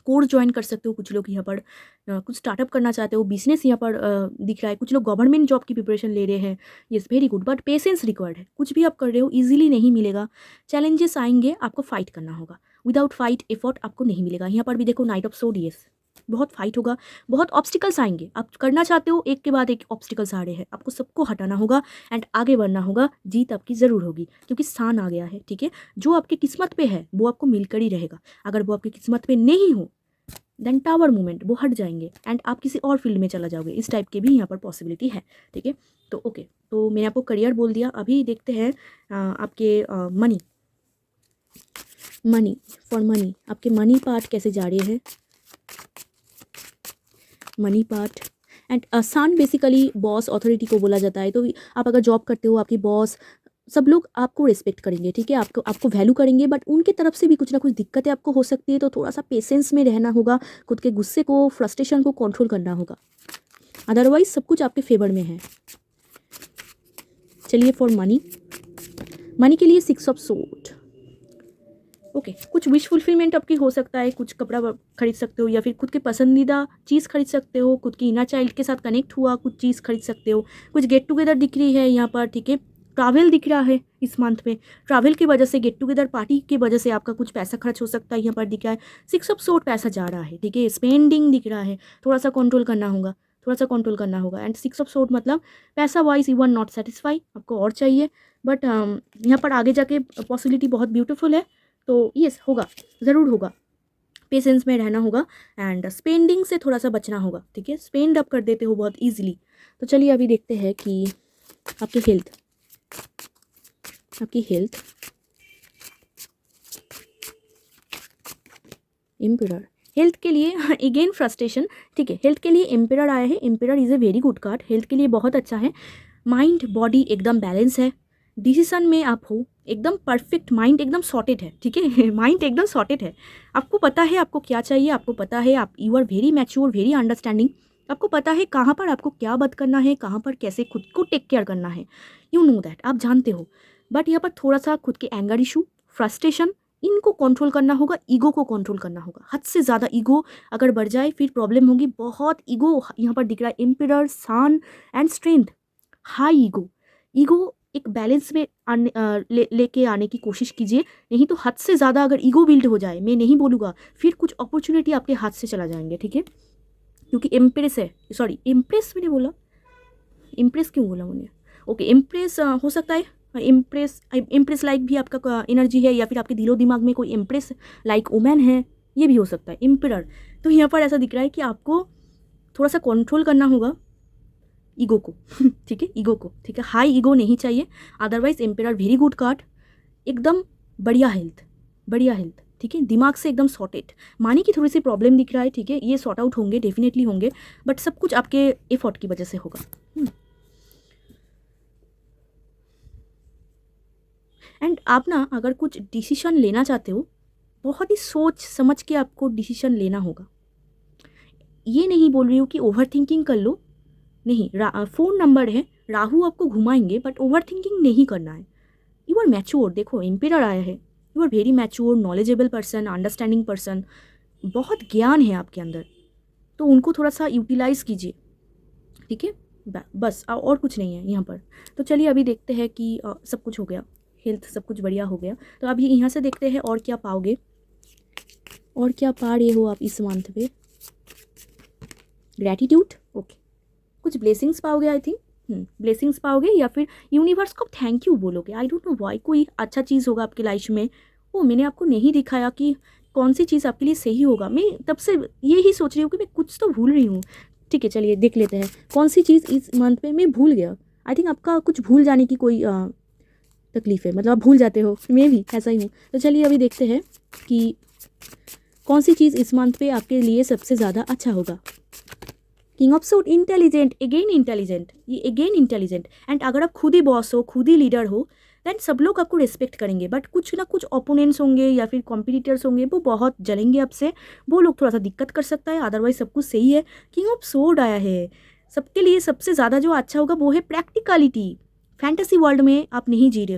कोर्स ज्वाइन कर सकते हो, कुछ लोग यहाँ पर कुछ स्टार्टअप करना चाहते हो, बिजनेस यहाँ पर दिख रहा है, कुछ लोग गवर्नमेंट जॉब की प्रिपरेशन ले रहे हैं। Yes, very good, but patience required है। कुछ भी आप कर रहे हो इजीली नहीं मिलेगा, चैलेंजेस आएंगे, आपको फाइट करना होगा। विदाउट फाइट एफर्ट आपको नहीं मिलेगा। यहाँ पर भी देखो नाइट ऑफ सोड, येस, बहुत फाइट होगा, बहुत ऑब्स्टिकल्स आएंगे। आप करना चाहते हो, एक के बाद एक ऑब्स्टिकल्स आ रहे हैं, आपको सबको हटाना होगा एंड आगे बढ़ना होगा। जीत आपकी ज़रूर होगी क्योंकि सान आ गया है। ठीक है, जो आपकी किस्मत पे है वो आपको मिलकर ही रहेगा। अगर वो आपकी किस्मत पे नहीं हो देन टावर मूवमेंट वो हट जाएंगे एंड आप किसी और फील्ड में चला जाओगे। इस टाइप के भी यहाँ पर पॉसिबिलिटी है। ठीक है, तो ओके, तो मैंने आपको करियर बोल दिया। अभी देखते हैं आपके मनी फॉर मनी, आपके मनी पार्ट कैसे जा रहे हैं। मनी पार्ट एंड सान बेसिकली बॉस, अथॉरिटी को बोला जाता है। तो आप अगर जॉब करते हो, आपकी बॉस, सब लोग आपको रिस्पेक्ट करेंगे। ठीक है, आपको वैल्यू करेंगे, बट उनकी तरफ से भी कुछ ना कुछ दिक्कतें आपको हो सकती है। तो थोड़ा सा पेशेंस में रहना होगा, खुद के गुस्से को, फ्रस्ट्रेशन को कंट्रोल करना होगा, अदरवाइज सब कुछ आपके फेवर में है। चलिए, फॉर मनी के लिए 6 ऑफ सोर्ड। ओके, कुछ विश फुलफिलमेंट आपकी हो सकता है, कुछ कपड़ा खरीद सकते हो या फिर खुद के पसंदीदा चीज़ खरीद सकते हो, खुद की इनर चाइल्ड के साथ कनेक्ट हुआ कुछ चीज़ खरीद सकते हो, कुछ गेट टुगेदर दिख रही है यहाँ पर। ठीक है, ट्रैवल दिख रहा है इस मंथ में, ट्रैवल की वजह से, गेट टुगेदर पार्टी की वजह से आपका कुछ पैसा खर्च हो सकता है, यहाँ पर दिख रहा है। 6 ऑफ सोर्ड, पैसा जा रहा है। ठीक है, स्पेंडिंग दिख रहा है, थोड़ा सा कंट्रोल करना होगा, एंड 6 ऑफ सोर्ड मतलब पैसा wise you are not satisfy, आपको और चाहिए, बट यहाँ पर आगे जाके पॉसिबिलिटी बहुत ब्यूटीफुल है। तो यस, होगा, ज़रूर होगा, पेशेंस में रहना होगा एंड स्पेंडिंग से थोड़ा सा बचना होगा। ठीक है, स्पेंड आप कर देते हो बहुत ईजिली। तो चलिए अभी देखते हैं कि आपकी हेल्थ एम्पिरर, हेल्थ के लिए अगेन फ्रस्ट्रेशन। ठीक है, हेल्थ के लिए एम्पिरर आया है। Emperor is a very good card, health के लिए बहुत अच्छा है। माइंड बॉडी एकदम बैलेंस है, डिसीजन में आप हो एकदम परफेक्ट, माइंड एकदम सॉर्टेड है। ठीक है, माइंड एकदम सॉर्टेड है, आपको पता है आपको क्या चाहिए, आपको पता है आप, you are very mature, very understanding, आपको पता है कहाँ पर आपको क्या बात करना है, कहाँ पर कैसे खुद को टेक केयर करना है, यू नो दैट, आप जानते हो। बट यहाँ पर थोड़ा सा खुद के एंगर इशू, फ्रस्ट्रेशन, इनको कंट्रोल करना होगा, ईगो को कंट्रोल करना होगा। हद से ज़्यादा ईगो अगर बढ़ जाए फिर प्रॉब्लम होगी। बहुत ईगो यहाँ पर दिख रहा है, एम्पिरर, सान एंड स्ट्रेंथ, हाई ईगो एक बैलेंस में लेके आने की कोशिश कीजिए, नहीं तो हद से ज़्यादा अगर ईगो बिल्ड हो जाए, मैं नहीं बोलूँगा, फिर कुछ अपॉर्चुनिटी आपके हाथ से चला जाएंगे। ठीक है, क्योंकि इम्प्रेस है, सॉरी इम्प्रेस मैंने बोला, इम्प्रेस क्यों बोला मैंने, ओके, इम्प्रेस हो सकता है, इम्प्रेस लाइक भी आपका एनर्जी है, या फिर आपके दिलो दिमाग में कोई इम्प्रेस लाइक वुमेन है, ये भी हो सकता है, एम्पिरर। तो यहाँ पर ऐसा दिख रहा है कि आपको थोड़ा सा कंट्रोल करना होगा ईगो को। ठीक है, ईगो को, ठीक है, हाई ईगो नहीं चाहिए, अदरवाइज एम्पिरर वेरी गुड कार्ड, एकदम बढ़िया हेल्थ, ठीक है, दिमाग से एकदम सॉर्टेड। मानी की थोड़ी सी प्रॉब्लम दिख रहा है। ठीक है, ये सॉर्ट आउट होंगे, डेफिनेटली होंगे, बट सब कुछ आपके एफर्ट की वजह से होगा। एंड आप ना अगर कुछ डिसीजन लेना चाहते हो, बहुत ही सोच समझ के आपको डिसीजन लेना होगा। ये नहीं बोल रही हूँ कि ओवर थिंकिंग कर लो, नहीं। 4 नंबर है, राहु आपको घुमाएंगे, बट ओवर थिंकिंग नहीं करना है। यू आर मैच्योर, देखो एम्पियर आया है, you are very mature, knowledgeable person, understanding person, बहुत ज्ञान है आपके अंदर, तो उनको थोड़ा सा यूटिलाइज़ कीजिए, ठीक है। बस और कुछ नहीं है यहाँ पर। तो चलिए अभी देखते हैं कि सब कुछ हो गया, हेल्थ सब कुछ बढ़िया हो गया। तो अभी यहाँ से देखते हैं और क्या पाओगे, और क्या पा रहे हो आप इस मंथ पे। ग्रैटिट्यूड, ओके, कुछ ब्लेसिंग्स पाओगे आई थिंक, ब्लेसिंग्स पाओगे या फिर यूनिवर्स को थैंक यू बोलोगे। आई डोंट नो व्हाई, कोई अच्छा चीज़ होगा आपकी लाइफ में। वो मैंने आपको नहीं दिखाया कि कौन सी चीज़ आपके लिए सही होगा, मैं तब से यही सोच रही हूँ कि मैं कुछ तो भूल रही हूँ। ठीक है, चलिए देख लेते हैं कौन सी चीज़ इस मंथ पे मैं भूल गया। आई थिंक आपका कुछ भूल जाने की कोई तकलीफ़ है, मतलब आप भूल जाते हो, मैं भी ऐसा ही हूँ। तो चलिए अभी देखते हैं कि कौन सी चीज़ इस मंथ पे आपके लिए सबसे ज़्यादा अच्छा होगा। King of suit, intelligent, again intelligent, ये अगेन इंटेलिजेंट। एंड अगर आप खुद ही बॉस हो, खुद ही लीडर हो, देन सब लोग आपको रिस्पेक्ट करेंगे, बट कुछ ना कुछ ओपोनेंट्स होंगे या फिर कॉम्पिटिटर्स होंगे, वो बहुत जलेंगे आपसे, वो लोग थोड़ा सा दिक्कत कर सकता है, अदरवाइज सब कुछ सही है। किंग ऑफ सोर्ड आया है, सबके लिए सबसे ज़्यादा जो अच्छा होगा वो है प्रैक्टिकलिटी। फैंटेसी वर्ल्ड में आप नहीं जी रहे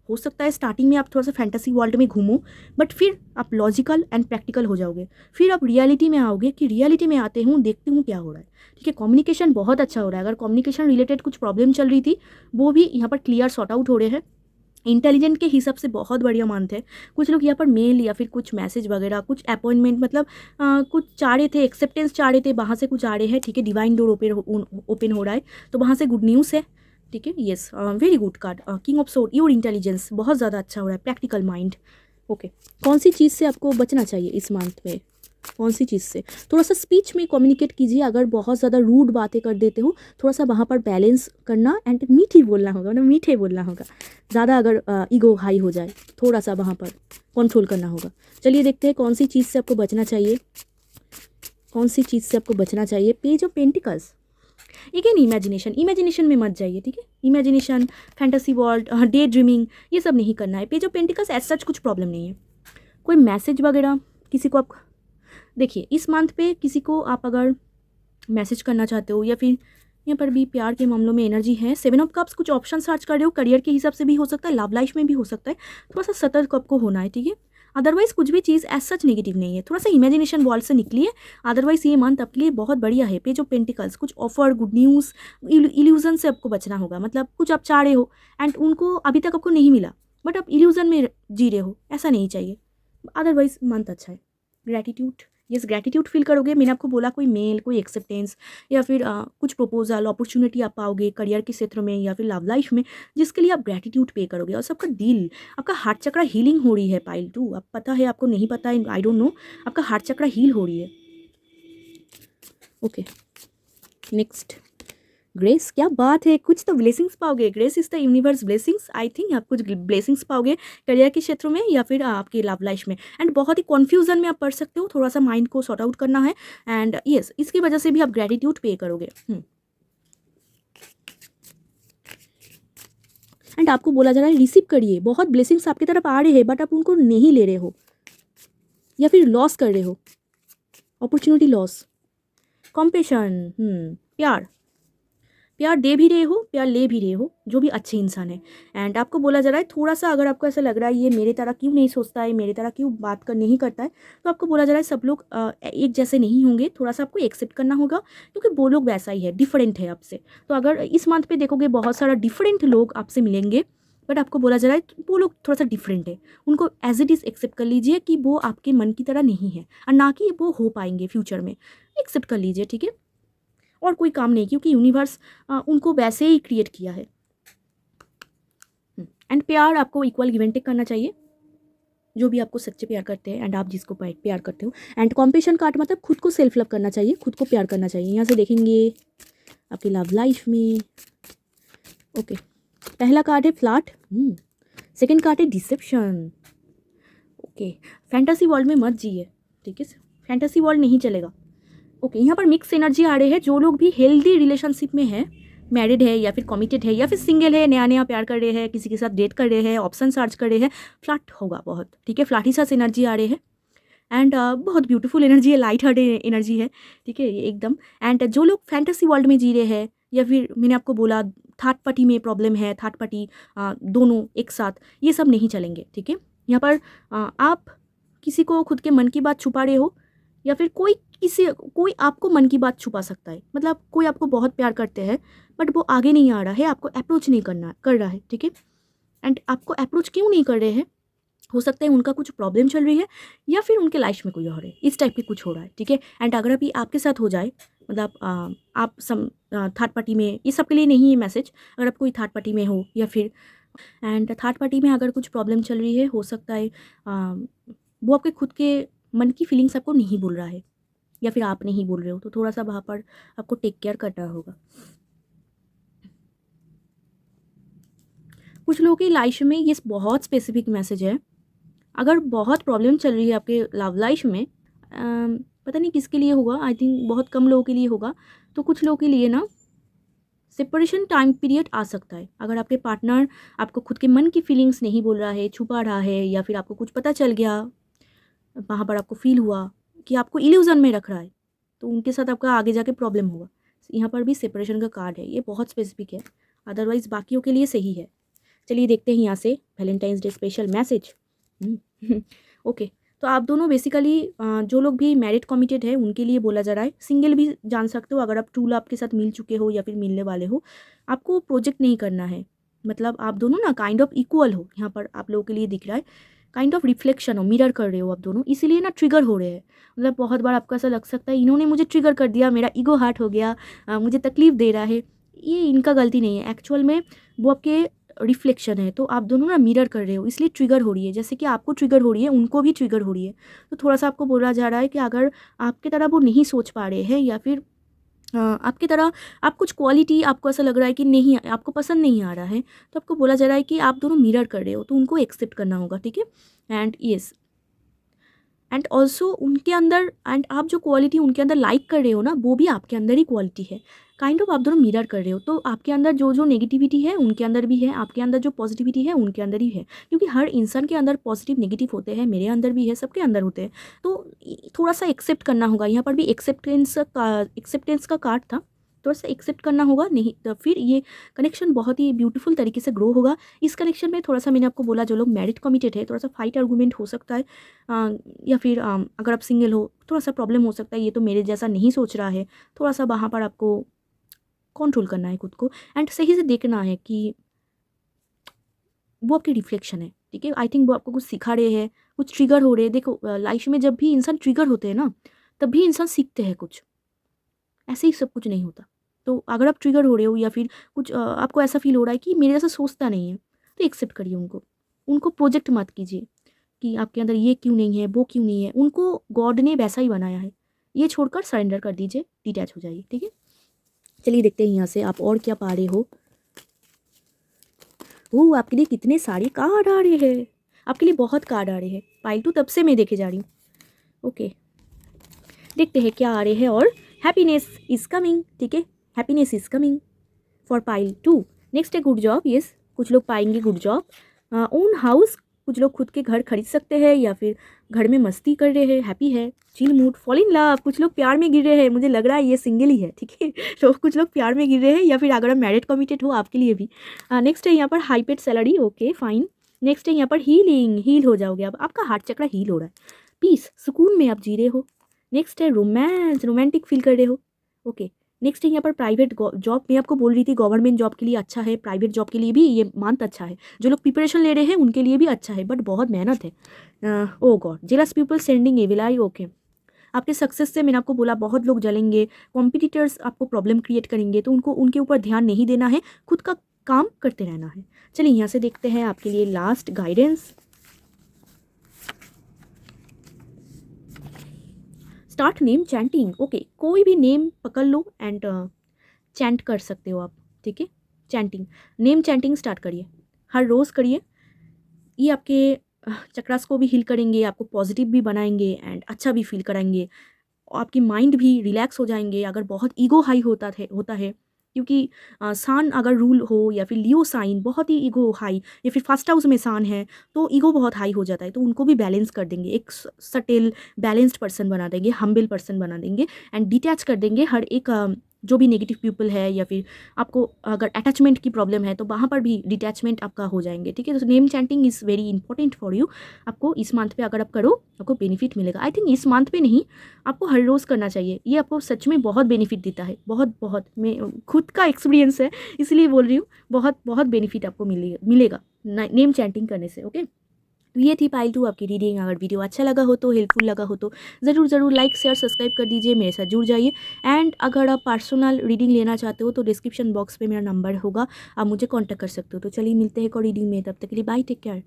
हो सकता है स्टार्टिंग में आप थोड़ा सा फैंटेसी वर्ल्ड में घूमो, बट फिर आप लॉजिकल एंड प्रैक्टिकल हो जाओगे, फिर आप रियलिटी में आओगे कि रियलिटी में आते हूँ, देखती हूँ क्या हो रहा है, ठीक है। कम्युनिकेशन बहुत अच्छा हो रहा है, अगर कम्युनिकेशन रिलेटेड कुछ प्रॉब्लम चल रही थी वो भी यहाँ पर क्लियर सॉर्ट आउट हो रहे हैं। इंटेलिजेंट के हिसाब से बहुत बढ़िया मंथ है। कुछ लोग यहाँ पर मेल या फिर कुछ मैसेज वगैरह, कुछ अपॉइंटमेंट, मतलब कुछ चाह रहे थे, एक्सेप्टेंस चाह रहे थे, वहाँ से कुछ आ रहे हैं, ठीक है। डिवाइन डोर ओपन हो रहा है, तो वहाँ से गुड न्यूज़ है, ठीक है। Yes, very good card, king of sword, your intelligence बहुत ज़्यादा अच्छा हो रहा है, प्रैक्टिकल माइंड, ओके। कौन सी चीज़ से आपको बचना चाहिए इस मंथ में, कौन सी चीज़ से? थोड़ा सा स्पीच में कम्युनिकेट कीजिए, अगर बहुत ज़्यादा रूड बातें कर देते हो थोड़ा सा वहाँ पर बैलेंस करना, एंड मीठी बोलना होगा, मतलब मीठे बोलना होगा। ज़्यादा अगर ईगो हाई हो जाए थोड़ा सा वहाँ पर कंट्रोल करना होगा। चलिए देखते हैं कौन सी चीज़ से आपको बचना चाहिए, कौन सी चीज़ से आपको बचना चाहिए। Page of pentacles, again imagination में मत जाइए, ठीक है। Imagination, fantasy world, day dreaming, ये सब नहीं करना है। पेज ऑफ पेंटिकल्स एज सच कुछ प्रॉब्लम नहीं है। कोई मैसेज वगैरह किसी को आप देखिए, इस मंथ पे किसी को आप अगर मैसेज करना चाहते हो, या फिर यहाँ पर भी प्यार के मामलों में एनर्जी है। 7 ऑफ कप्स, कुछ ऑप्शन सर्च कर रहे हो, करियर के हिसाब से भी हो सकता है, लव लाइफ में भी हो सकता है, थोड़ा सा सतर्क आपको होना है, ठीक है। अदरवाइज कुछ भी चीज़ एज सच नेगेटिव नहीं है, थोड़ा सा इमेजिनेशन वर्ल्ड से निकलिए, अदरवाइज ये मंथ आपके लिए बहुत बढ़िया है। पेज ऑफ पेंटिकल्स, कुछ ऑफर, गुड न्यूज़, इल्यूजन से आपको बचना होगा, मतलब कुछ आप चाह रहे हो एंड उनको अभी तक आपको नहीं मिला, बट आप इल्यूजन में जी रहे हो, ऐसा नहीं चाहिए। अदरवाइज मंथ अच्छा है। ग्रैटिट्यूड, यस, ग्रैटिट्यूड फील करोगे। मैंने आपको बोला कोई मेल, कोई एक्सेप्टेंस या फिर कुछ प्रपोजल, अपॉर्चुनिटी आप पाओगे करियर के क्षेत्र में या फिर लव लाइफ में, जिसके लिए आप ग्रैटिट्यूड पे करोगे। और सबका दिल, आपका हार्ट चक्रा हीलिंग हो रही है पाइल 2, अब पता है आपको, नहीं पता है आई डोंट नो, आपका हार्ट चक्रा हील हो रही है, ओके। नेक्स्ट, ग्रेस, क्या बात है, कुछ तो ब्लेसिंग्स पाओगे। Grace is the universe blessings, I think आप कुछ ब्लेसिंग्स पाओगे करियर के क्षेत्र में या फिर आपकी लव लाइफ में। एंड बहुत ही कन्फ्यूजन में आप पढ़ सकते हो, थोड़ा सा माइंड को सॉर्ट आउट करना है, एंड यस, इसकी वजह से भी आप ग्रेटिट्यूड पे करोगे। एंड आपको बोला जा रहा है रिसीव करिए, बहुत ब्लेसिंग्स आपकी तरफ आ रहे हैं, बट आप उनको नहीं ले रहे हो या फिर लॉस कर रहे हो, अपॉर्चुनिटी लॉस। कॉम्पेशन, प्यार दे भी रहे हो, प्यार ले भी रहे हो, जो भी अच्छे इंसान है। एंड आपको बोला जा रहा है थोड़ा सा, अगर आपको ऐसा लग रहा है ये मेरे तरह क्यों नहीं सोचता है, मेरे तरह क्यों बात कर नहीं करता है, तो आपको बोला जा रहा है सब लोग एक जैसे नहीं होंगे, थोड़ा सा आपको एक्सेप्ट करना होगा, क्योंकि वो लोग वैसा ही है, डिफरेंट है आपसे। तो अगर इस मंथ पे देखोगे बहुत सारा डिफरेंट लोग आपसे मिलेंगे, बट आपको बोला जा रहा है वो लोग थोड़ा सा डिफरेंट है, उनको एज इट इज़ एक्सेप्ट कर लीजिए कि वो आपके मन की तरह नहीं है, और ना कि वो हो पाएंगे फ्यूचर में, एक्सेप्ट कर लीजिए, ठीक है। और कोई काम नहीं, क्योंकि यूनिवर्स उनको वैसे ही क्रिएट किया है। एंड प्यार आपको इक्वल गिव एंड टेक करना चाहिए, जो भी आपको सच्चे प्यार करते हैं एंड आप जिसको प्यार करते हो। एंड कॉम्पेशन कार्ड मतलब खुद को सेल्फ लव करना चाहिए, खुद को प्यार करना चाहिए। यहाँ से देखेंगे आपकी लव लाइफ में, ओके। पहला कार्ड है फ्लर्ट, सेकेंड कार्ड है डिसेप्शन, ओके। फैंटेसी वर्ल्ड में मत जिए, ठीक है, फैंटेसी वर्ल्ड नहीं चलेगा, ओके। यहाँ पर मिक्स एनर्जी आ रहे हैं, जो लोग भी हेल्दी रिलेशनशिप में है, मैरिड है या फिर कमिटेड है या फिर सिंगल है, नया नया प्यार कर रहे हैं, किसी के साथ डेट कर रहे हैं, ऑप्शन सर्च कर रहे हैं, फ्लर्ट होगा बहुत, ठीक है, फ्लर्टी सा एनर्जी आ रही है। एंड बहुत ब्यूटीफुल एनर्जी है, लाइट हार्टेड एनर्जी है, ठीक है, ये एकदम। एंड जो लोग फैंटेसी वर्ल्ड में जी रहे हैं या फिर मैंने आपको बोला थर्ड पार्टी में प्रॉब्लम है, थर्ड पार्टी दोनों एक साथ, ये सब नहीं चलेंगे, ठीक है। यहाँ पर आप किसी को खुद के मन की बात छुपा रहे हो या फिर कोई आपको मन की बात छुपा सकता है, मतलब कोई आपको बहुत प्यार करते हैं बट वो आगे नहीं आ रहा है, आपको अप्रोच नहीं कर रहा है, ठीक है। एंड आपको अप्रोच क्यों नहीं कर रहे हैं, हो सकता है उनका कुछ प्रॉब्लम चल रही है या फिर उनके लाइफ में कोई और है, इस टाइप की कुछ हो रहा है, ठीक है। एंड अगर अभी आपके साथ हो जाए, मतलब आप थर्ड पार्टी में, ये सब के लिए नहीं है मैसेज, अगर आप कोई थर्ड पार्टी में हो या फिर एंड थर्ड पार्टी में अगर कुछ प्रॉब्लम चल रही है, हो सकता है वो आपके खुद के मन की फीलिंग्स आपको नहीं बोल रहा है या फिर आप नहीं बोल रहे हो, तो थोड़ा सा वहाँ पर आपको टेक केयर करना होगा। कुछ लोगों की लाइफ में ये बहुत स्पेसिफिक मैसेज है, अगर बहुत प्रॉब्लम चल रही है आपके लव लाइफ में, पता नहीं किसके लिए होगा, आई थिंक बहुत कम लोगों के लिए होगा, तो कुछ लोगों के लिए ना सेपरेशन टाइम पीरियड आ सकता है। अगर आपके पार्टनर आपको खुद के मन की फीलिंग्स नहीं बोल रहा है, छुपा रहा है, या फिर आपको कुछ पता चल गया, वहाँ पर आपको फील हुआ कि आपको इल्यूजन में रख रहा है, तो उनके साथ आपका आगे जाके प्रॉब्लम होगा। यहाँ पर भी सेपरेशन का कार्ड है, ये बहुत स्पेसिफिक है, अदरवाइज बाकियों के लिए सही है। चलिए देखते हैं यहाँ से Valentine's day special message. Okay, तो आप दोनों बेसिकली जो लोग भी मैरिड कमिटेड है उनके लिए बोला जा रहा है, सिंगल भी जान सकते हो, अगर आप ट्रू लव के साथ मिल चुके हो या फिर मिलने वाले हो, आपको प्रोजेक्ट नहीं करना है, मतलब आप दोनों ना काइंड ऑफ इक्वल हो, यहाँ पर आप लोगों के लिए दिख रहा है, काइंड ऑफ रिफ्लेक्शन हो, मिरर कर रहे हो आप दोनों, इसीलिए ना ट्रिगर हो रहे हैं। मतलब बहुत बार आपको ऐसा लग सकता है इन्होंने मुझे ट्रिगर कर दिया, मेरा ईगो हर्ट हो गया, मुझे तकलीफ दे रहा है, ये इनका गलती नहीं है, एक्चुअल में वो आपके रिफ्लेक्शन है, तो आप दोनों ना मिरर कर रहे हो, इसलिए ट्रिगर हो रही है, जैसे कि आपको ट्रिगर हो रही है उनको भी ट्रिगर हो रही है। तो थोड़ा सा आपको बोला जा रहा है कि अगर आपके तरह वो नहीं सोच पा रहे हैं या फिर आपकी तरह आप कुछ क्वालिटी आपको ऐसा लग रहा है कि नहीं, आपको पसंद नहीं आ रहा है, तो आपको बोला जा रहा है कि आप दोनों मिरर कर रहे हो, तो उनको एक्सेप्ट करना होगा, ठीक है। एंड येस, एंड ऑल्सो उनके अंदर, एंड आप जो क्वालिटी उनके अंदर लाइक कर रहे हो ना, वो भी आपके अंदर ही क्वालिटी है, काइंड ऑफ आप दोनों मिरर कर रहे हो, तो आपके अंदर जो जो नेगेटिविटी है उनके अंदर भी है, आपके अंदर जो पॉजिटिविटी है उनके अंदर ही है, क्योंकि हर इंसान के अंदर पॉजिटिव नेगेटिव होते हैं, मेरे अंदर भी है, सबके अंदर होते हैं, तो थोड़ा सा एक्सेप्ट करना होगा। यहाँ पर भी एक्सेप्टेंस का कार्ड था, थोड़ा सा एक्सेप्ट करना होगा, नहीं तो फिर ये कनेक्शन बहुत ही ब्यूटीफुल तरीके से ग्रो होगा। इस कनेक्शन में थोड़ा सा मैंने आपको बोला, जो लोग मैरिड कमिटेड है, थोड़ा सा फाइट आर्गूमेंट हो सकता है, या फिर अगर आप सिंगल हो थोड़ा सा प्रॉब्लम हो सकता है, ये तो मेरे जैसा नहीं सोच रहा है, थोड़ा सा वहाँ पर आपको कंट्रोल करना है खुद को, एंड सही से देखना है कि वो आपकी रिफ्लेक्शन है, ठीक है। आई थिंक वो आपको कुछ सिखा रहे हैं, कुछ ट्रिगर हो रहे हैं। देखो लाइफ में जब भी इंसान ट्रिगर होते हैं ना, तब भी इंसान सीखते हैं कुछ, ऐसे ही सब कुछ नहीं होता। तो अगर आप ट्रिगर हो रहे हो या फिर कुछ आपको ऐसा फील हो रहा है कि मेरे जैसा सोचता नहीं है, तो एक्सेप्ट करिए उनको प्रोजेक्ट मत कीजिए कि आपके अंदर ये क्यों नहीं है, वो क्यों नहीं है, उनको गॉड ने वैसा ही बनाया है, ये छोड़कर सरेंडर कर दीजिए, डिटैच हो जाइए, ठीक है। चलिए देखते हैं यहाँ से आप और क्या पा रहे हो। आपके लिए कितने सारे कार्ड आ रहे हैं, आपके लिए बहुत कार्ड आ रहे हैं, पाइल 2 तब से मैं देखे जा रही हूँ। ओके, देखते हैं क्या आ रहे हैं। और हैप्पीनेस इज कमिंग, ठीक है, happiness is coming for pile 2। Next है गुड जॉब, यस, कुछ लोग पाएंगे गुड जॉब। ओन हाउस, कुछ लोग खुद के घर खरीद सकते हैं या फिर घर में मस्ती कर रहे हैं, हैप्पी है। Chill mood, fall in love, कुछ लोग प्यार में गिर रहे हैं, मुझे लग रहा है ये सिंगल ही है, ठीक है। तो कुछ लोग प्यार में गिर रहे हैं, या फिर अगर आप मैरिड कमिटेड हो आपके लिए भी। नेक्स्ट है यहाँ पर high paid salary, okay fine. Next है यहाँ पर हील हो जाओगे, अब आपका हार्ट चक्र हील हो रहा है, पीस, सुकून में आप जी रहे हो। नेक्स्ट है रोमांस, रोमांटिक फील कर रहे हो, ओके। नेक्स्ट है यहाँ पर प्राइवेट जॉब, मैं आपको बोल रही थी गवर्नमेंट जॉब के लिए अच्छा है, प्राइवेट जॉब के लिए भी ये मंथ अच्छा है, जो लोग प्रिपरेशन ले रहे हैं उनके लिए भी अच्छा है, बट बहुत मेहनत है। Oh God, jealous people sending evil eye, okay. आपके सक्सेस से मैंने आपको बोला बहुत लोग जलेंगे, कॉम्पिटिटर्स आपको प्रॉब्लम क्रिएट करेंगे, तो उनके ऊपर ध्यान नहीं देना है, खुद का काम करते रहना है। चलिए यहाँ से देखते हैं आपके लिए last guidance. Start name chanting, okay, कोई भी नेम पकड़ लो एंड चैंट कर सकते हो आप, ठीक है। चैंटिंग, नेम चैंटिंग स्टार्ट करिए, हर रोज़ करिए, ये आपके चक्रास को भी हील करेंगे, आपको पॉजिटिव भी बनाएंगे एंड अच्छा भी फील कराएंगे, आपकी माइंड भी रिलैक्स हो जाएंगे। अगर बहुत ईगो हाई होता है क्योंकि सान अगर रूल हो या फिर लियो साइन बहुत ही ईगो हाई, या फिर फर्स्ट हाउस में सान है तो ईगो बहुत हाई हो जाता है, तो उनको भी बैलेंस कर देंगे, एक सटेल बैलेंस्ड पर्सन बना देंगे, हम्बल पर्सन बना देंगे एंड डिटैच कर देंगे हर एक जो भी नेगेटिव पीपल है, या फिर आपको अगर अटैचमेंट की प्रॉब्लम है तो वहाँ पर भी डिटैचमेंट आपका हो जाएंगे। ठीक है, तो name chanting is very important for you. आपको इस मंथ पे अगर आप करो आपको बेनिफिट मिलेगा। आई थिंक इस मंथ पे नहीं, आपको हर रोज़ करना चाहिए, ये आपको सच में बहुत बेनिफिट देता है, बहुत बहुत। मैं खुद का एक्सपीरियंस है इसलिए बोल रही हूँ, बहुत बहुत बेनिफिट आपको मिलेगा नेम चैंटिंग करने से। ओके, तो ये थी पाइल 2 आपकी रीडिंग। अगर वीडियो अच्छा लगा हो तो, हेल्पफुल लगा हो तो ज़रूर लाइक शेयर सब्सक्राइब कर दीजिए, मेरे साथ जुड़ जाइए। एंड अगर आप पर्सनल रीडिंग लेना चाहते हो तो डिस्क्रिप्शन बॉक्स पे मेरा नंबर होगा, आप मुझे कांटेक्ट कर सकते हो। तो चलिए मिलते हैं एक और रीडिंग में, तब तक के लिए बाय, टेक केयर।